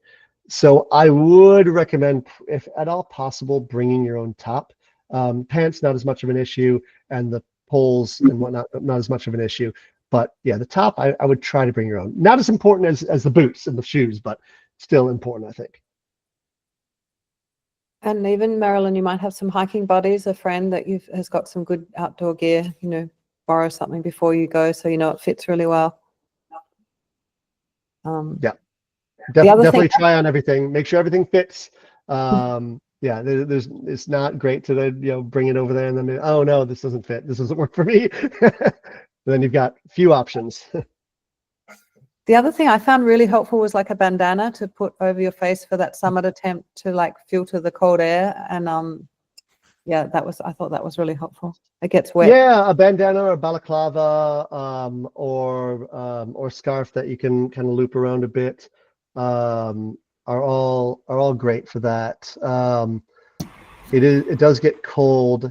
So I would recommend, if at all possible, bringing your own top. Pants, not as much of an issue, and the poles and whatnot, not as much of an issue. But yeah, the top, I would try to bring your own. Not as important as the boots and the shoes, but still important, I think. And even Marilyn, you might have some hiking buddies, a friend that has got some good outdoor gear, borrow something before you go, so it fits really well. Yeah, the other definitely thing, try on everything, make sure everything fits. Yeah, it's not great to then bring it over there and then, oh no, this doesn't fit, this doesn't work for me. Then you've got a few options. the other thing I found really helpful was like a bandana to put over your face for that summit attempt to like filter the cold air. And yeah, I thought that was really helpful. It gets wet. Yeah, a bandana or a balaclava, or scarf that you can kind of loop around a bit, are all great for that. It does get cold.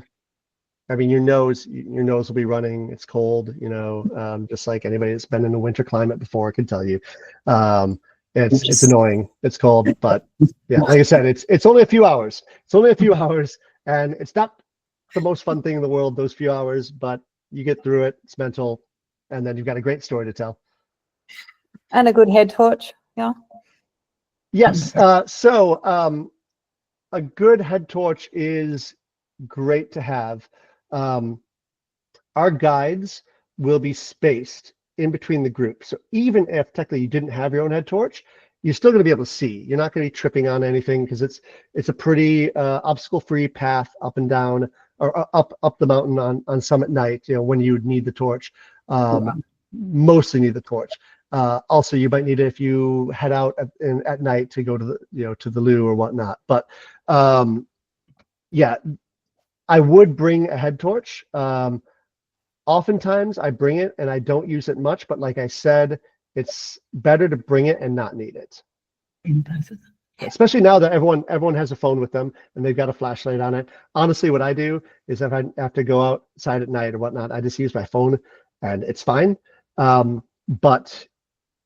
I mean, your nose will be running. It's cold, just like anybody that's been in a winter climate before can tell you. It's annoying. It's cold, but yeah, like I said, it's only a few hours. It's only a few hours, and it's not the most fun thing in the world, those few hours, but you get through it. It's mental, and then you've got a great story to tell. And a good head torch. Yeah. Yes. So a good head torch is great to have. Our guides will be spaced in between the groups. So even if technically you didn't have your own head torch, you're still going to be able to see. You're not going to be tripping on anything, because it's a pretty obstacle-free path up and down, or up the mountain on summit night, when you would need the torch. Mostly need the torch. Also, you might need it if you head out at night to go to the to the loo or whatnot. But yeah, I would bring a head torch. Oftentimes I bring it and I don't use it much, but like I said, it's better to bring it and not need it. In both of them. Especially now that everyone has a phone with them and they've got a flashlight on it. Honestly, what I do is if I have to go outside at night or whatnot, I just use my phone and it's fine. But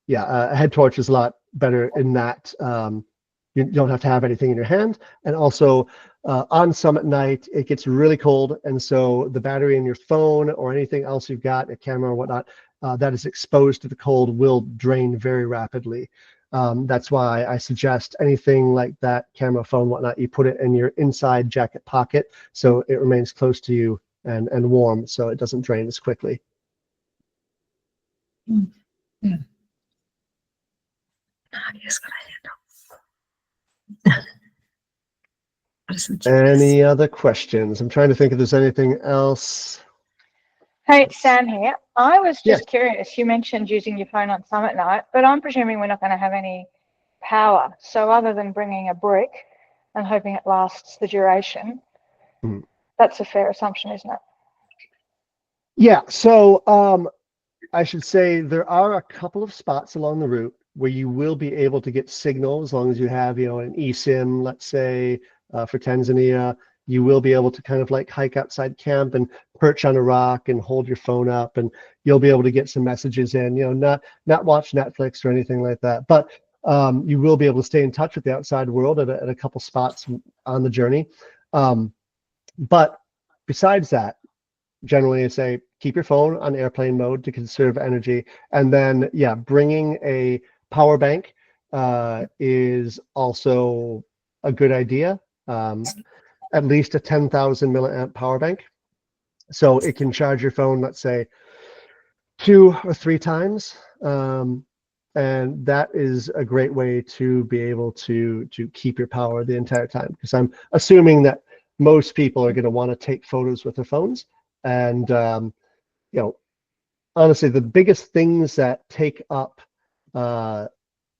yeah, a head torch is a lot better in that you don't have to have anything in your hand. And also on summit night, it gets really cold. And so the battery in your phone or anything else you've got, a camera or whatnot, that is exposed to the cold will drain very rapidly. That's why I suggest anything like that, camera, phone, whatnot, you put it in your inside jacket pocket so it remains close to you and warm so it doesn't drain as quickly. Yeah. Yes, got a hand up. Any other questions? I'm trying to think if there's anything else. Hey, it's Sam here. I was Yeah. just curious. You mentioned using your phone on summit night, but I'm presuming we're not going to have any power. So other than bringing a brick and hoping it lasts the duration, that's a fair assumption, isn't it? Yeah. So I should say there are a couple of spots along the route where you will be able to get signal as long as you have, an eSIM, let's say, for Tanzania. You will be able to kind of like hike outside camp and perch on a rock and hold your phone up, and you'll be able to get some messages in, not watch Netflix or anything like that, but you will be able to stay in touch with the outside world at a couple spots on the journey. But besides that, generally I say keep your phone on airplane mode to conserve energy, and then bringing a power bank is also a good idea. At least a 10,000 milliamp power bank, so it can charge your phone, let's say 2 or 3 times, and that is a great way to be able to keep your power the entire time, because I'm assuming that most people are going to want to take photos with their phones. And honestly, the biggest things that take up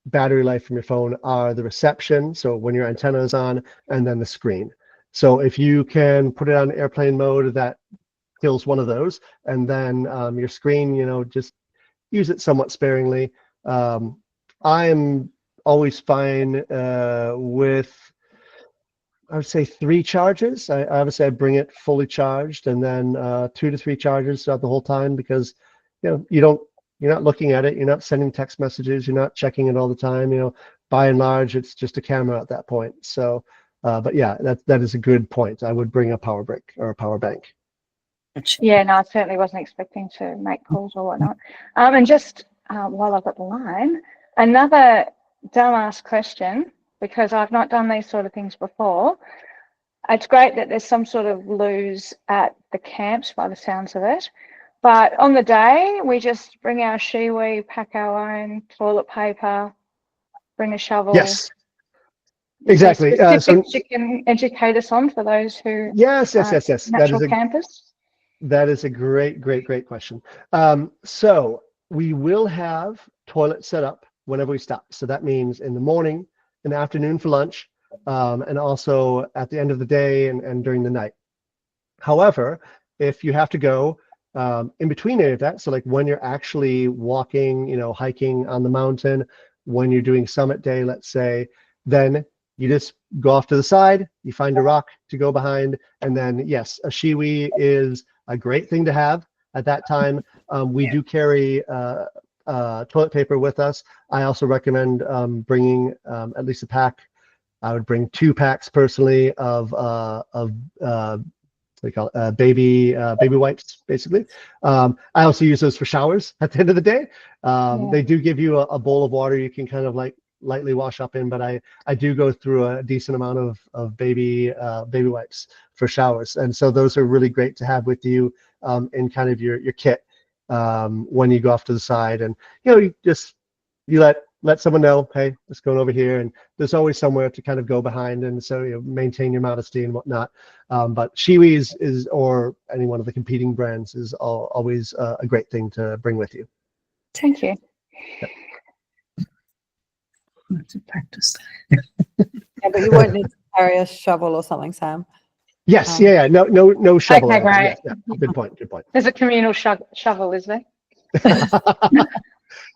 battery life from your phone are the reception, so when your antenna is on, and then the screen. So if you can put it on airplane mode, that kills one of those, and then your screen, just use it somewhat sparingly. I'm always fine with, I would say, 3 charges. Obviously I bring it fully charged, and then 2 to 3 charges throughout the whole time, because you're not looking at it, you're not sending text messages, you're not checking it all the time. By and large, it's just a camera at that point. So but yeah, that is a good point. I would bring a power brick or a power bank. Yeah, no, I certainly wasn't expecting to make calls or whatnot. And just while I've got the line, another dumbass question, because I've not done these sort of things before. It's great that there's some sort of loos at the camps by the sounds of it. But on the day, we just bring our shiwi, pack our own toilet paper, bring a shovel. Yes, exactly. Specifics you can educate us on for those who yes. natural campers. That is a great question. So we will have toilets set up whenever we stop. So that means in the morning, in the afternoon for lunch, and also at the end of the day and during the night. However, if you have to go in between any of that, so like when you're actually walking, hiking on the mountain, when you're doing summit day, let's say, then you just go off to the side, you find a rock to go behind, and then yes, a shiwi is a great thing to have at that time. We do carry toilet paper with us. I also recommend bringing at least a pack. I would bring 2 packs personally of what do you call it? Baby wipes, basically. I also use those for showers at the end of the day. They do give you a bowl of water you can kind of like lightly wash up in, but I do go through a decent amount of baby wipes for showers, and so those are really great to have with you in kind of your kit when you go off to the side, and you let someone know, hey, it's going over here, and there's always somewhere to kind of go behind, and so maintain your modesty and whatnot. But shiwi is or any one of the competing brands is always a great thing to bring with you. Thank you. Yep. To practice. Yeah, but you won't need to carry a shovel or something, Sam. Yes, Um, yeah, no shovel. Okay, or anything. great. Yeah, good point. There's a communal shovel, is there?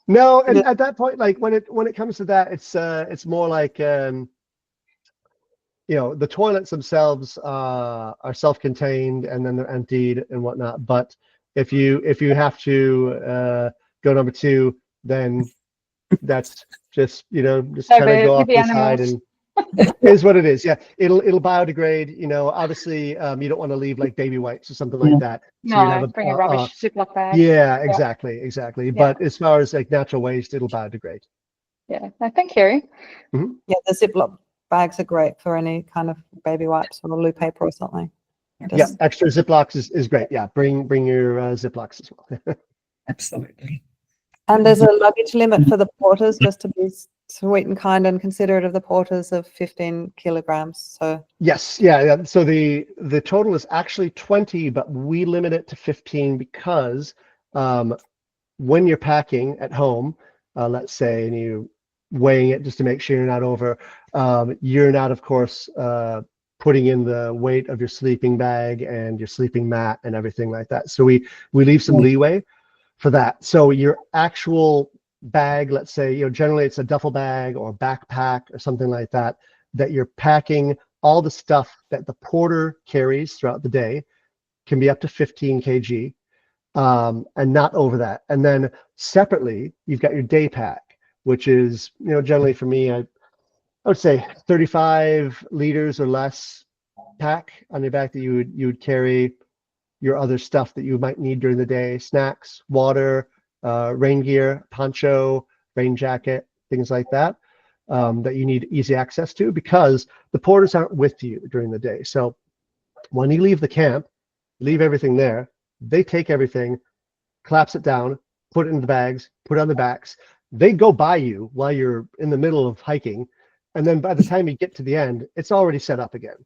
No, and at that point, like when it comes to that, it's more like the toilets themselves are self-contained and then they're emptied and whatnot. But if you have to go number two, then that's just just So kind of go with off the the side animals. and it is what it is. Yeah, it'll biodegrade. Obviously, you don't want to leave like baby wipes or something like that. So you'd have No, bring a rubbish Ziploc bag. yeah, exactly. Yeah. But as far as like natural waste, it'll biodegrade. Yeah. No, thank you. Yeah, the Ziploc bags are great for any kind of baby wipes or loo paper or something. Yeah, extra Ziplocs is great. Yeah, bring your Ziplocs as well. Absolutely. And there's a luggage limit for the porters, just to be sweet and kind and considerate of the porters, of 15 kilograms. So Yes, yeah. So the total is actually 20, but we limit it to 15 because when you're packing at home, let's say, and you weighing it just to make sure you're not over, you're not, of course, putting in the weight of your sleeping bag and your sleeping mat and everything like that. So we leave some leeway for that. So your actual bag, let's say, generally it's a duffel bag or backpack or something like that, that you're packing all the stuff that the porter carries throughout the day, can be up to 15 kg, and not over that. And then separately, you've got your day pack, which is, generally for me, I would say 35 liters or less pack on your back that you would carry your other stuff that you might need during the day: snacks, water, rain gear, poncho, rain jacket, things like that, that you need easy access to because the porters aren't with you during the day. So when you leave the camp, leave everything there, they take everything, collapse it down, put it in the bags, put it on the backs. They go by you while you're in the middle of hiking. And then by the time you get to the end, it's already set up again.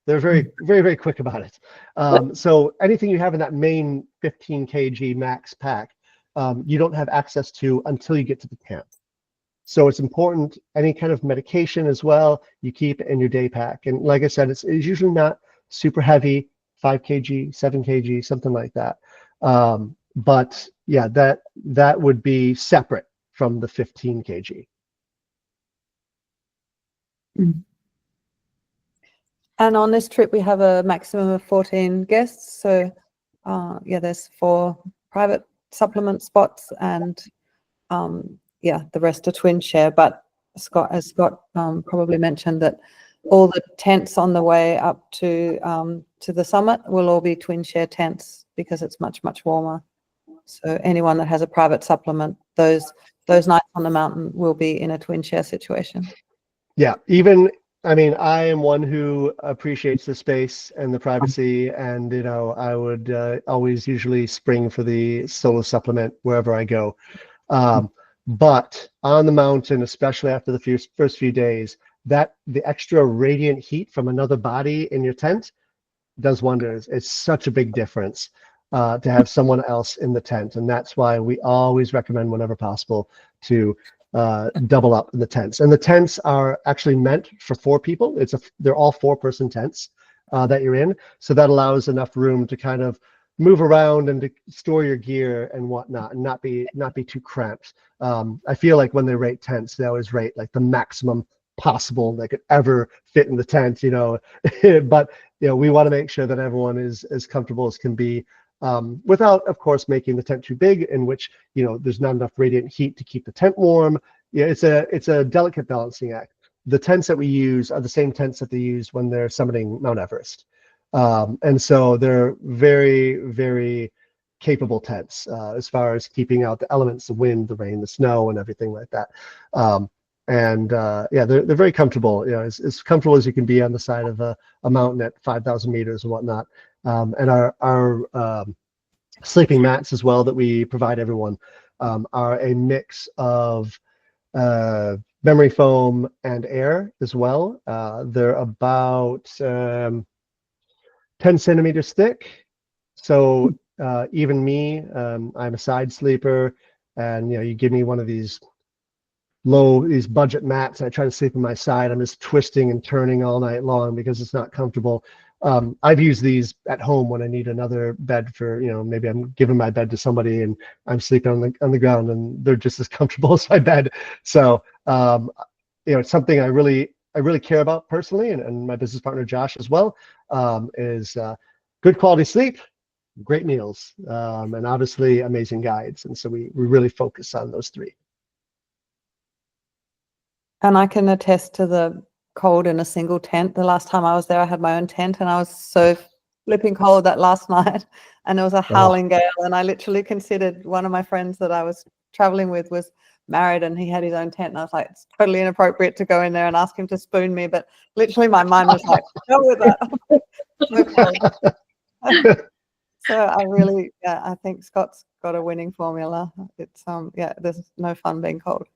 They're very, very, very quick about it. So anything you have in that main 15 kg max pack, you don't have access to until you get to the camp. So it's important, any kind of medication as well, you keep in your day pack. And like I said, it's usually not super heavy, 5 kg, 7 kg, something like that. But yeah, that would be separate from the 15 kg. And on this trip, we have a maximum of 14 guests. So, yeah, there's 4 private supplement spots, and yeah, the rest are twin share. But Scott probably mentioned, that all the tents on the way up to the summit will all be twin share tents because it's much, much warmer. So anyone that has a private supplement, those nights on the mountain will be in a twin share situation. Yeah, I mean, I am one who appreciates the space and the privacy, and I would always usually spring for the solo supplement wherever I go. But on the mountain, especially after the first few days, that the extra radiant heat from another body in your tent does wonders. It's such a big difference to have someone else in the tent, and that's why we always recommend, whenever possible, to double up in the tents. And the tents are actually meant for 4 people. They're all 4-person tents that you're in, so that allows enough room to kind of move around and to store your gear and whatnot, and not be too cramped. I feel like when they rate tents, they always rate like the maximum possible they could ever fit in the tent, but we want to make sure that everyone is as comfortable as can be, without, of course, making the tent too big, in which there's not enough radiant heat to keep the tent warm. Yeah, it's a delicate balancing act. The tents that we use are the same tents that they use when they're summiting Mount Everest, and so they're very, very capable tents as far as keeping out the elements, the wind, the rain, the snow, and everything like that. Yeah, they're very comfortable. As comfortable as you can be on the side of a mountain at 5,000 meters and whatnot. And our sleeping mats as well that we provide everyone are a mix of memory foam and air as well. They're about 10 centimeters thick. So even me, I'm a side sleeper, and you give me one of these budget mats, and I try to sleep on my side, I'm just twisting and turning all night long because it's not comfortable. I've used these at home when I need another bed for, maybe I'm giving my bed to somebody and I'm sleeping on the ground and they're just as comfortable as my bed. So, it's something I really care about personally, and my business partner Josh as well, is good quality sleep, great meals, and obviously amazing guides. And so we really focus on those three. And I can attest to the cold in a single tent. The last time I was there, I had my own tent and I was so flipping cold that last night, and it was a howling gale. And I literally considered, one of my friends that I was traveling with was married and he had his own tent. And I was like, it's totally inappropriate to go in there and ask him to spoon me. But literally my mind was like, go with that. So cold. So I really, I think Scott's got a winning formula. It's there's no fun being cold.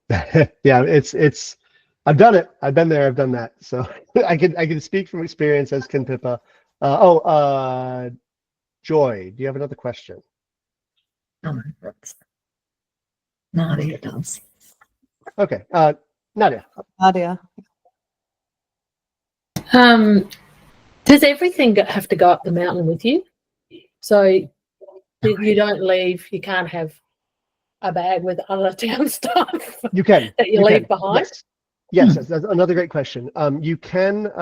Yeah, it's I've done it. I've been there. I've done that. So I can speak from experience, as can Pippa. Joy, do you have another question? No, that's Nadia does. Okay, Nadia. Nadia. Does everything have to go up the mountain with you? So you don't leave. You can't have a bag with other town stuff. You can that you leave behind. Yes, that's another great question. You can,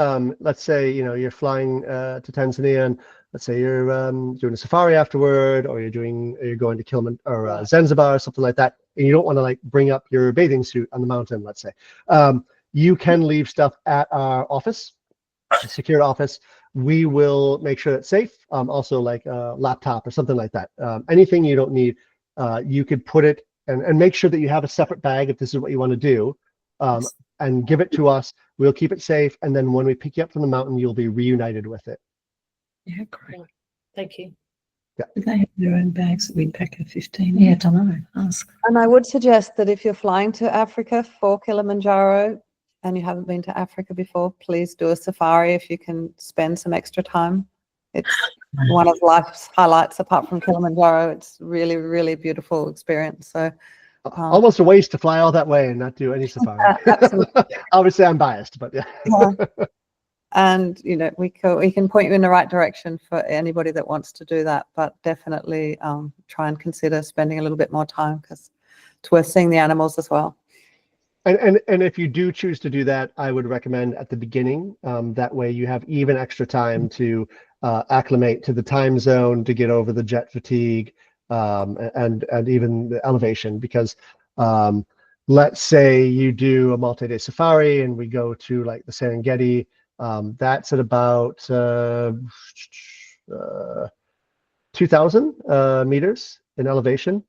let's say, you're flying to Tanzania, and let's say you're doing a safari afterward, or you're going to Kilimanjaro or Zanzibar or something like that, and you don't want to like bring up your bathing suit on the mountain, let's say. You can leave stuff at our office, a secured office. We will make sure it's safe. Also, like a laptop or something like that. Anything you don't need, you could put it and make sure that you have a separate bag if this is what you want to do. And give it to us. We'll keep it safe, and then when we pick you up from the mountain, you'll be reunited with it. Yeah, great. Thank you. Yeah. Do they have their own bags that we pack at 15? Yeah, I don't know. Ask. And I would suggest that if you're flying to Africa for Kilimanjaro and you haven't been to Africa before, please do a safari if you can spend some extra time. It's one of life's highlights apart from Kilimanjaro. It's really, really beautiful experience. So almost a waste to fly all that way and not do any safari. Absolutely. Obviously, I'm biased, but yeah. And we can point you in the right direction for anybody that wants to do that, but definitely try and consider spending a little bit more time, because it's worth seeing the animals as well. And if you do choose to do that, I would recommend at the beginning. That way you have even extra time to acclimate to the time zone, to get over the jet fatigue, and even the elevation, because let's say you do a multi-day safari and we go to like the Serengeti, that's at about 2,000 meters in elevation.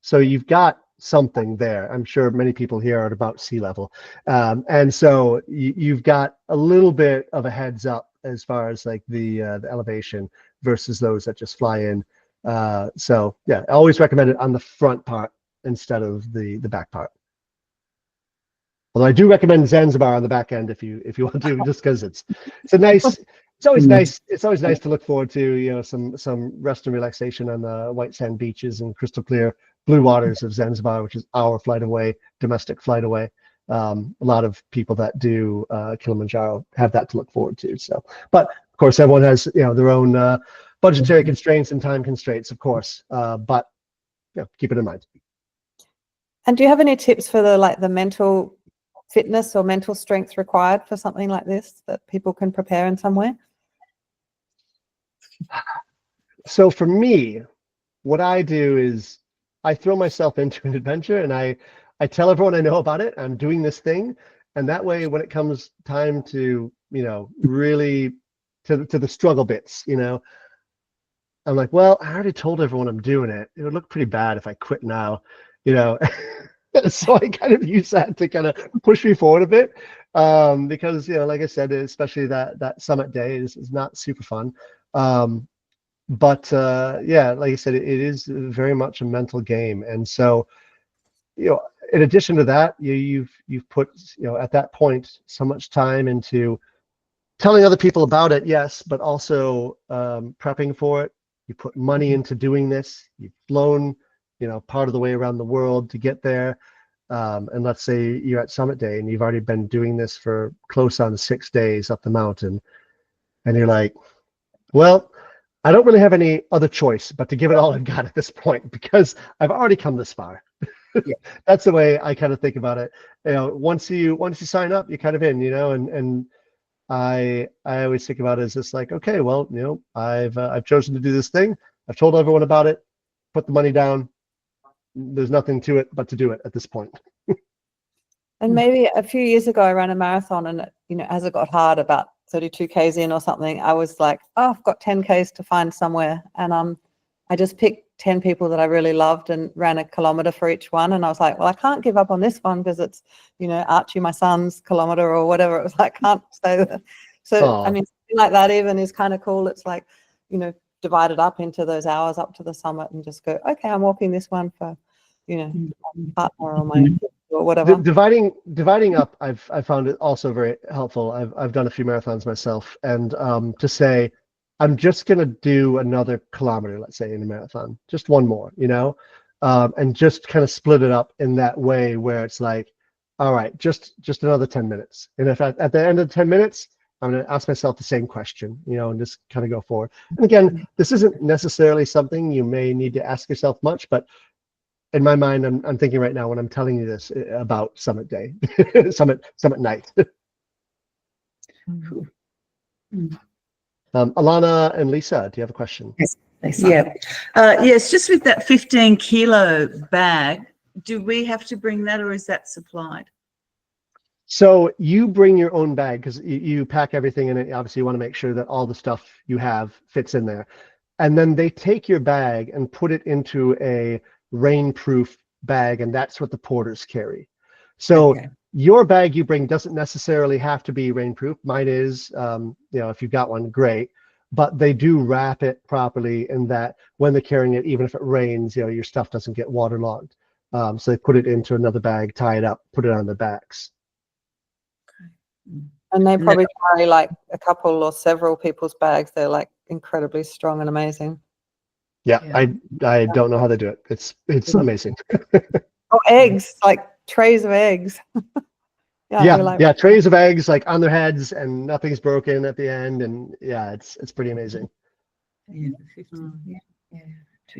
So you've got something there. I'm sure many people here are at about sea level, and so you've got a little bit of a heads up as far as like the elevation versus those that just fly in. So yeah, I always recommend it on the front part instead of the back part. Although I do recommend Zanzibar on the back end if you want to, just because it's always nice. It's always nice to look forward to, some rest and relaxation on the white sand beaches and crystal clear blue waters of Zanzibar, which is our flight away, domestic flight away. A lot of people that do Kilimanjaro have that to look forward to. So, but of course, everyone has their own budgetary constraints and time constraints, of course. But keep it in mind. And do you have any tips for the mental fitness or mental strength required for something like this that people can prepare in some way? So for me, what I do is I throw myself into an adventure, and I tell everyone I know about it. I'm doing this thing, and that way, when it comes time to really to the struggle bits, I'm like, well, I already told everyone I'm doing it. It would look pretty bad if I quit now, So I kind of use that to kind of push me forward a bit, because like I said, especially that summit day is not super fun. But yeah, like I said, it is very much a mental game, and so in addition to that, you've put at that point so much time into telling other people about it, yes, but also prepping for it. You put money into doing this. You've flown part of the way around the world to get there. And let's say you're at summit day and you've already been doing this for close on 6 days up the mountain. And you're like, well, I don't really have any other choice but to give it all I've got at this point because I've already come this far. Yeah. That's the way I kind of think about it. Once you sign up, you're kind of in, and I always think about it as just like, okay, well, I've chosen to do this thing. I've told everyone about it, put the money down. There's nothing to it but to do it at this point. And maybe a few years ago, I ran a marathon, and as it got hard, about 32 Ks in or something, I was like, oh, I've got 10 Ks to find somewhere. And I just picked 10 people that I really loved and ran a kilometer for each one. And I was like, well, I can't give up on this one because it's, Archie, my son's kilometer or whatever. It was like, can't stay there. So, Aww. I mean, something like that even is kind of cool. It's like, divided up into those hours up to the summit and just go, okay, I'm walking this one for, my partner or my or whatever. Dividing up, I've found it also very helpful. I've done a few marathons myself, and to say, I'm just gonna do another kilometer, let's say, in a marathon, just one more, and just kind of split it up in that way where it's like, all right, just another 10 minutes. And if at the end of 10 minutes, I'm going to ask myself the same question, and just kind of go forward. And again, this isn't necessarily something you may need to ask yourself much, but in my mind, I'm thinking right now when I'm telling you this about Summit Day, Summit Night. Alana and Lisa, do you have a question? Yes, Lisa. Yes, just with that 15 kilo bag, do we have to bring that or is that supplied? So you bring your own bag because you pack everything in it. Obviously, you want to make sure that all the stuff you have fits in there. And then they take your bag and put it into a rainproof bag, and that's what the porters carry. So your bag you bring doesn't necessarily have to be rainproof. Mine is, if you've got one, great. But they do wrap it properly in that when they're carrying it, even if it rains, your stuff doesn't get waterlogged. So they put it into another bag, tie it up, put it on their backs. And they probably carry like a couple or several people's bags. They're like incredibly strong and amazing. Yeah. I don't know how they do it. It's amazing. Oh, eggs, like trays of eggs. Yeah, trays of eggs like on their heads and nothing's broken at the end, and it's pretty amazing.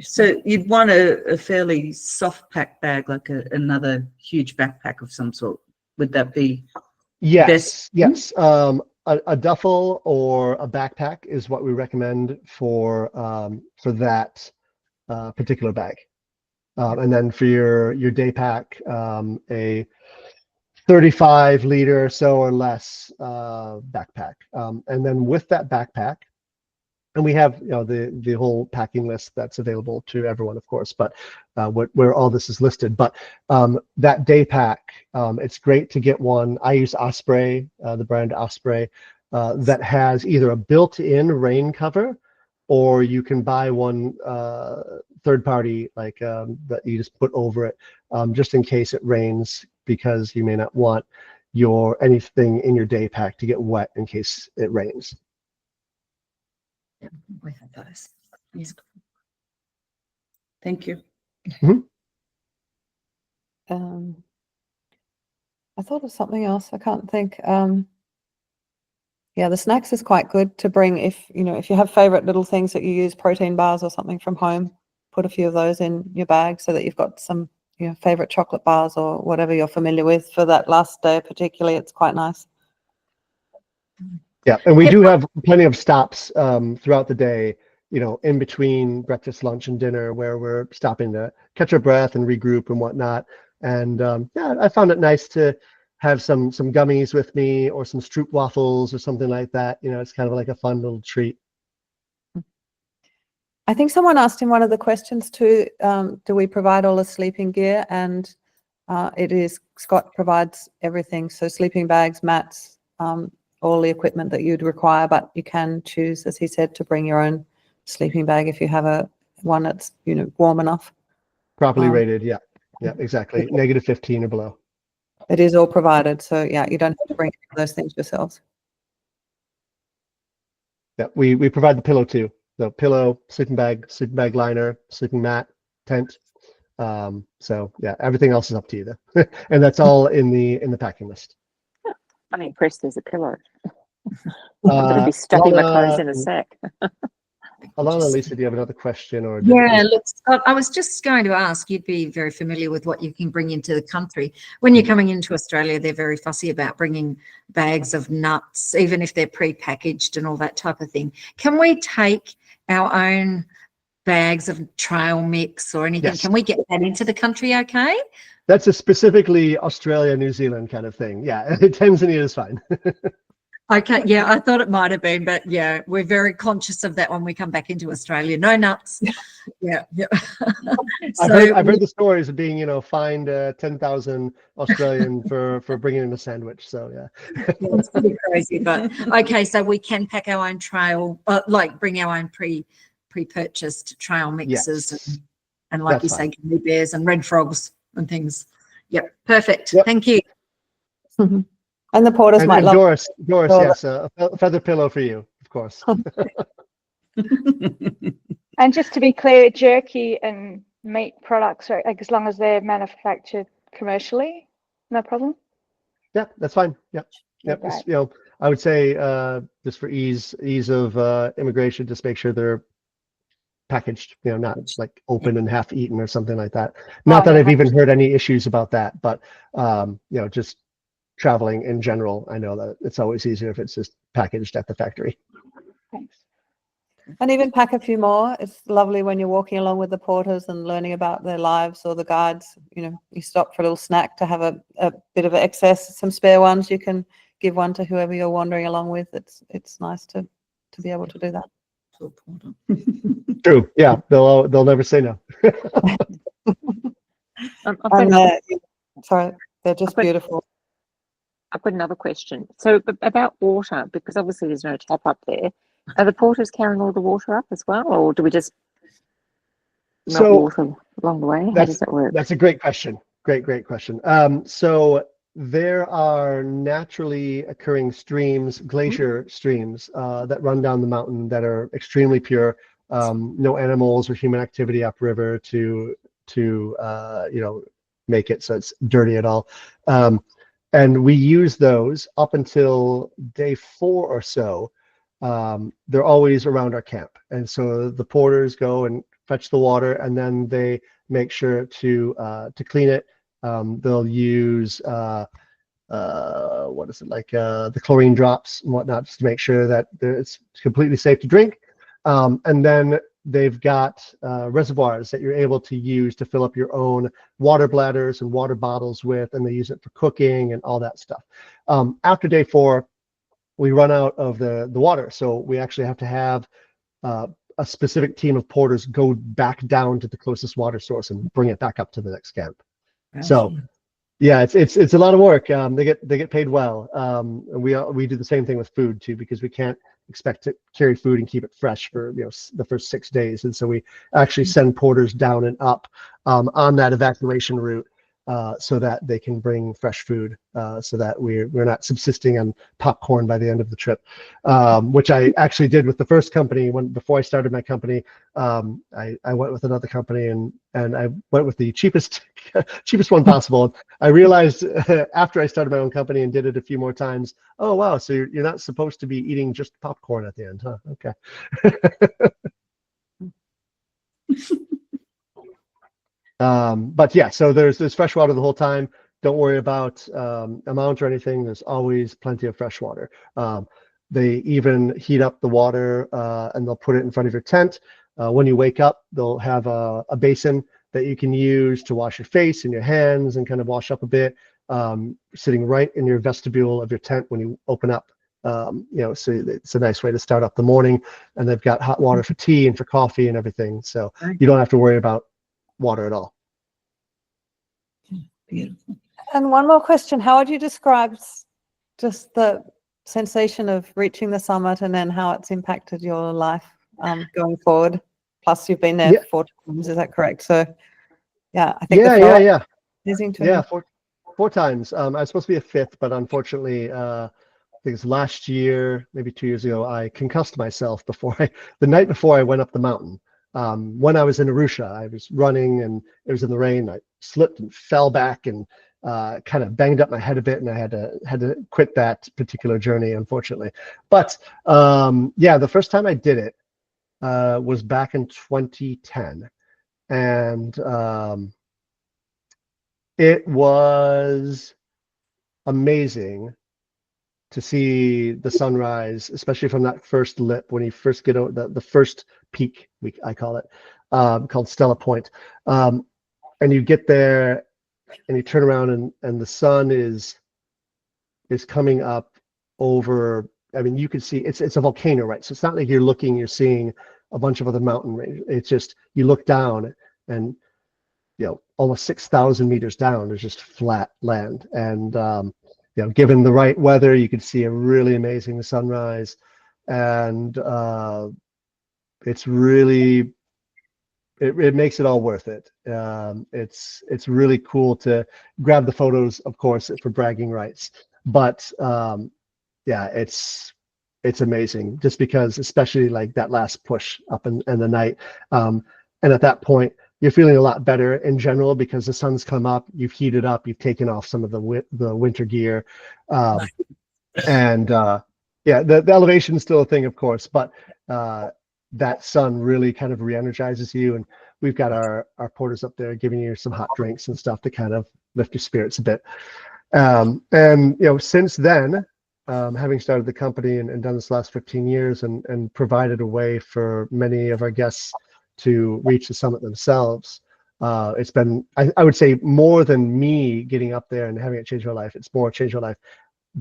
So you'd want a fairly soft pack bag, like another huge backpack of some sort. Would that be? Yes. A duffel or a backpack is what we recommend for that particular bag. And then for your day pack, a 35 liter or so or less backpack. And then with that backpack, and we have the whole packing list that's available to everyone, of course, but where all this is listed. But that day pack, it's great to get one. I use Osprey, the brand Osprey, that has either a built-in rain cover, or you can buy one third party that you just put over it, just in case it rains, because you may not want anything in your day pack to get wet in case it rains. Yeah, we have those. Yes. Thank you. Mm-hmm. I thought of something else. I can't think. The snacks is quite good to bring if you have favorite little things that you use, protein bars or something from home. Put a few of those in your bag so that you've got some favorite chocolate bars or whatever you're familiar with for that last day. Particularly, it's quite nice. Yeah, and we do have plenty of stops throughout the day, in between breakfast, lunch, and dinner, where we're stopping to catch our breath and regroup and whatnot. And I found it nice to have some gummies with me or some Stroop waffles or something like that. It's kind of like a fun little treat. I think someone asked in one of the questions too, do we provide all the sleeping gear? And it is, Scott provides everything. So sleeping bags, mats, all the equipment that you'd require, but you can choose, as he said, to bring your own sleeping bag if you have one that's warm enough. Properly rated, yeah, exactly. -15 or below. It is all provided, so you don't have to bring those things yourselves. Yeah, we provide the pillow too. So pillow, sleeping bag liner, sleeping mat, tent. So everything else is up to you though, and that's all in the packing list. I'm impressed there's a pillow. I'm going to be stuffing my clothes Alana, in a sack. Alana, Lisa, do you have another question or? Yeah, look, Scott, I was just going to ask, you'd be very familiar with what you can bring into the country. When you're coming into Australia, they're very fussy about bringing bags of nuts, even if they're pre-packaged and all that type of thing. Can we take our own bags of trail mix or anything? Yes. Can we get that into the country okay? That's a specifically Australia, New Zealand kind of thing. Yeah, Tanzania is fine. Okay, yeah, I thought it might have been, but yeah, we're very conscious of that when we come back into Australia. No nuts. Yeah, yeah. I've heard the stories of being, fined 10,000 Australian for bringing in a sandwich. So yeah. It's pretty crazy, but okay, so we can pack our own trail, bring our own pre-purchased trail mixes, Yes. and like That's you fine. say, gummy bears and red frogs and things. Yep, perfect. Yep. Thank you. And the porters might And love. Doris, all yes, a feather pillow for you, of course. And just to be clear, jerky and meat products are, as long as they're manufactured commercially, no problem. Yeah, that's fine. Yep. Yep. Right. Just, I would say just for ease of immigration, just make sure they're packaged, not like open and half eaten or something like that. Not that yeah, I've even heard any issues about that, but just traveling in general, I know that it's always easier if it's just packaged at the factory. Thanks. And even pack a few more. It's lovely when you're walking along with the porters and learning about their lives, or the guides. You stop for a little snack to have a bit of excess, some spare ones. You can give one to whoever you're wandering along with. It's nice to be able to do that. True. Yeah, they'll never say no. Sorry, they're just beautiful. I've got another question. So about water, because obviously there's no tap up there. Are the porters carrying all the water up as well, or do we just melt water along the way? How does that work? That's a great question. Great question. So there are naturally occurring streams, glacier streams, that run down the mountain that are extremely pure. No animals or human activity upriver to make it so it's dirty at all. And we use those up until day 4 or so. They're always around our camp. And so the porters go and fetch the water, and then they make sure to clean it. They'll use the chlorine drops and whatnot, just to make sure that it's completely safe to drink. And then they've got reservoirs that you're able to use to fill up your own water bladders and water bottles with, and they use it for cooking and all that stuff. After day 4, we run out of the water, so we actually have to have a specific team of porters go back down to the closest water source and bring it back up to the next camp. So yeah, it's a lot of work. They get paid well. And we do the same thing with food too, because we can't expect to carry food and keep it fresh for the first 6 days. And so we actually send porters down and up on that evacuation route, so that they can bring fresh food, so that we're not subsisting on popcorn by the end of the trip, which I actually did with the first company. Before I started my company, I went with another company, and I went with the cheapest one possible. I realized after I started my own company and did it a few more times, oh wow, so you're not supposed to be eating just popcorn at the end, huh? Okay. But yeah, so there's fresh water the whole time. Don't worry about amount or anything. There's always plenty of fresh water. They even heat up the water, and they'll put it in front of your tent. When you wake up, they'll have a basin that you can use to wash your face and your hands and kind of wash up a bit, sitting right in your vestibule of your tent when you open up. So it's a nice way to start up the morning. And they've got hot water for tea and for coffee and everything. So you don't have to worry about water at all. Beautiful. And one more question: how would you describe just the sensation of reaching the summit, and then how it's impacted your life going forward? Plus, you've been there 4 times. Is that correct? So, yeah, I think Yeah. Amazing to Yeah, 4 times. I was supposed to be a 5th, but unfortunately, I think it's last year, maybe 2 years ago, I concussed myself the night before I went up the mountain. When I was in Arusha, I was running and it was in the rain. I slipped and fell back and kind of banged up my head a bit, and I had to quit that particular journey, unfortunately. But yeah, the first time I did it was back in 2010, and it was amazing to see the sunrise, especially from that first lip when you first get over the first peak, I call it, called Stella Point, and you get there and you turn around and the sun is coming up over. I mean, you can see it's a volcano, right? So it's not like you're seeing a bunch of other mountain range. It's just you look down and almost 6,000 meters down, there's just flat land, and given the right weather, you could see a really amazing sunrise, and it's really it makes it all worth it. It's really cool to grab the photos, of course, for bragging rights, but yeah, it's amazing just because, especially like that last push up in the night, and at that point you're feeling a lot better in general because the sun's come up, you've heated up, you've taken off some of the winter gear, and yeah, the elevation is still a thing, of course, but that sun really kind of re-energizes you, and we've got our porters up there giving you some hot drinks and stuff to kind of lift your spirits a bit. And since then, having started the company and done this last 15 years and provided a way for many of our guests to reach the summit themselves, it's been, I would say, more than me getting up there and having it change my life. It's more change my life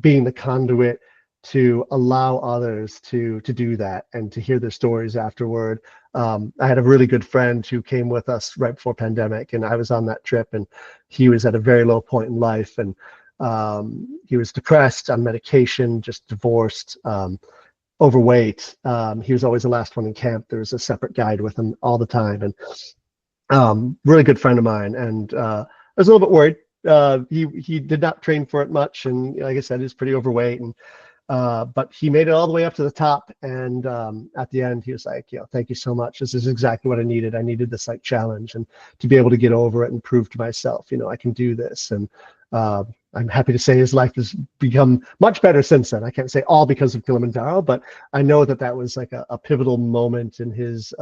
being the conduit to allow others to do that and to hear their stories afterward. I had a really good friend who came with us right before pandemic, and I was on that trip, and he was at a very low point in life, and he was depressed, on medication, just divorced, overweight. He was always the last one in camp. There was a separate guide with him all the time, and really good friend of mine. And I was a little bit worried. He did not train for it much, and like I said, he's pretty overweight, and but he made it all the way up to the top, and at the end he was like, thank you so much, this is exactly what I needed. I needed this like challenge, and to be able to get over it and prove to myself, I can do this. And I'm happy to say his life has become much better since then. I can't say all because of Kilimanjaro, but I know that was like a pivotal moment in his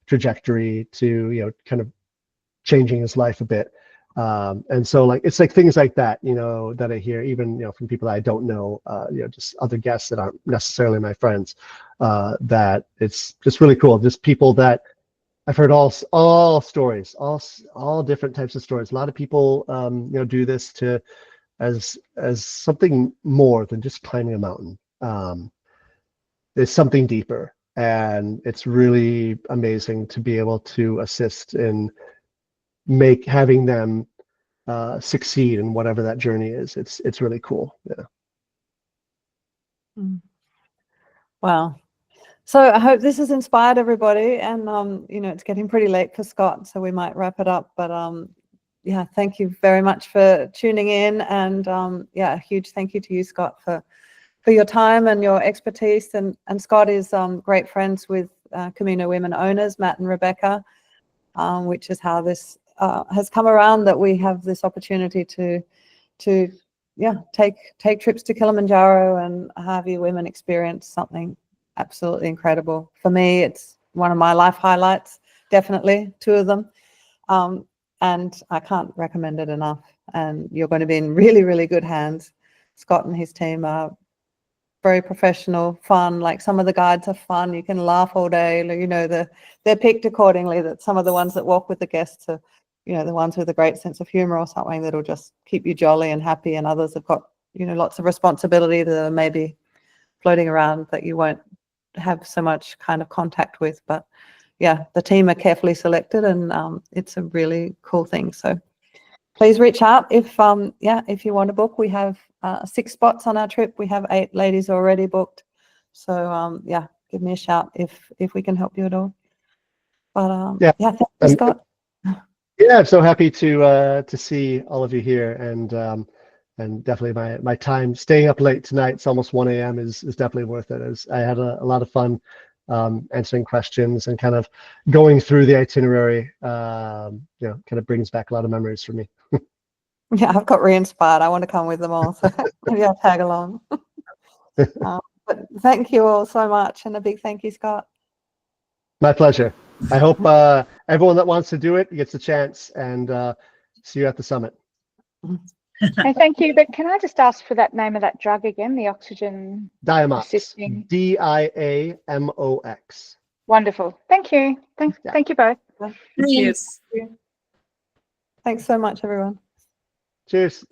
trajectory to kind of changing his life a bit. And so like it's like things like that, that I hear even from people that I don't know, just other guests that aren't necessarily my friends, that it's just really cool. Just people that I've heard all stories, all different types of stories. A lot of people do this as something more than just climbing a mountain. There's something deeper, and it's really amazing to be able to assist in having them succeed in whatever that journey is. It's really cool. Yeah. Wow. So I hope this has inspired everybody, and it's getting pretty late for Scott, so we might wrap it up. But yeah, thank you very much for tuning in, and yeah, a huge thank you to you, Scott, for your time and your expertise. And Scott is great friends with Camino Women owners, Matt and Rebecca, which is how this has come around, that we have this opportunity to take trips to Kilimanjaro and have you women experience something absolutely incredible. For me, it's one of my life highlights, definitely, two of them, and I can't recommend it enough. And you're going to be in really, really good hands. Scott and his team are very professional, fun. Like, some of the guides are fun, you can laugh all day. They're picked accordingly, that some of the ones that walk with the guests are the ones with a great sense of humor or something that'll just keep you jolly and happy, and others have got lots of responsibility that are maybe floating around that you won't have so much kind of contact with. But yeah, the team are carefully selected, and it's a really cool thing. So please reach out if you want to book. We have 6 spots on our trip. We have 8 ladies already booked, so yeah, give me a shout if we can help you at all. But yeah, thank you, Scott. Yeah, I'm so happy to see all of you here, and definitely my time staying up late tonight, it's almost 1 a.m. is definitely worth it. I had a lot of fun answering questions and kind of going through the itinerary. Kind of brings back a lot of memories for me. Yeah, I've got re-inspired. I want to come with them all, so maybe I'll tag along. But thank you all so much, and a big thank you, Scott. My pleasure. I hope everyone that wants to do it gets a chance, and see you at the summit. Hey, thank you. But can I just ask for that name of that drug again? The oxygen Diamox. assisting. DIAMOX. Wonderful. Thank you. Thank you both. Yes. Thanks so much, everyone. Cheers.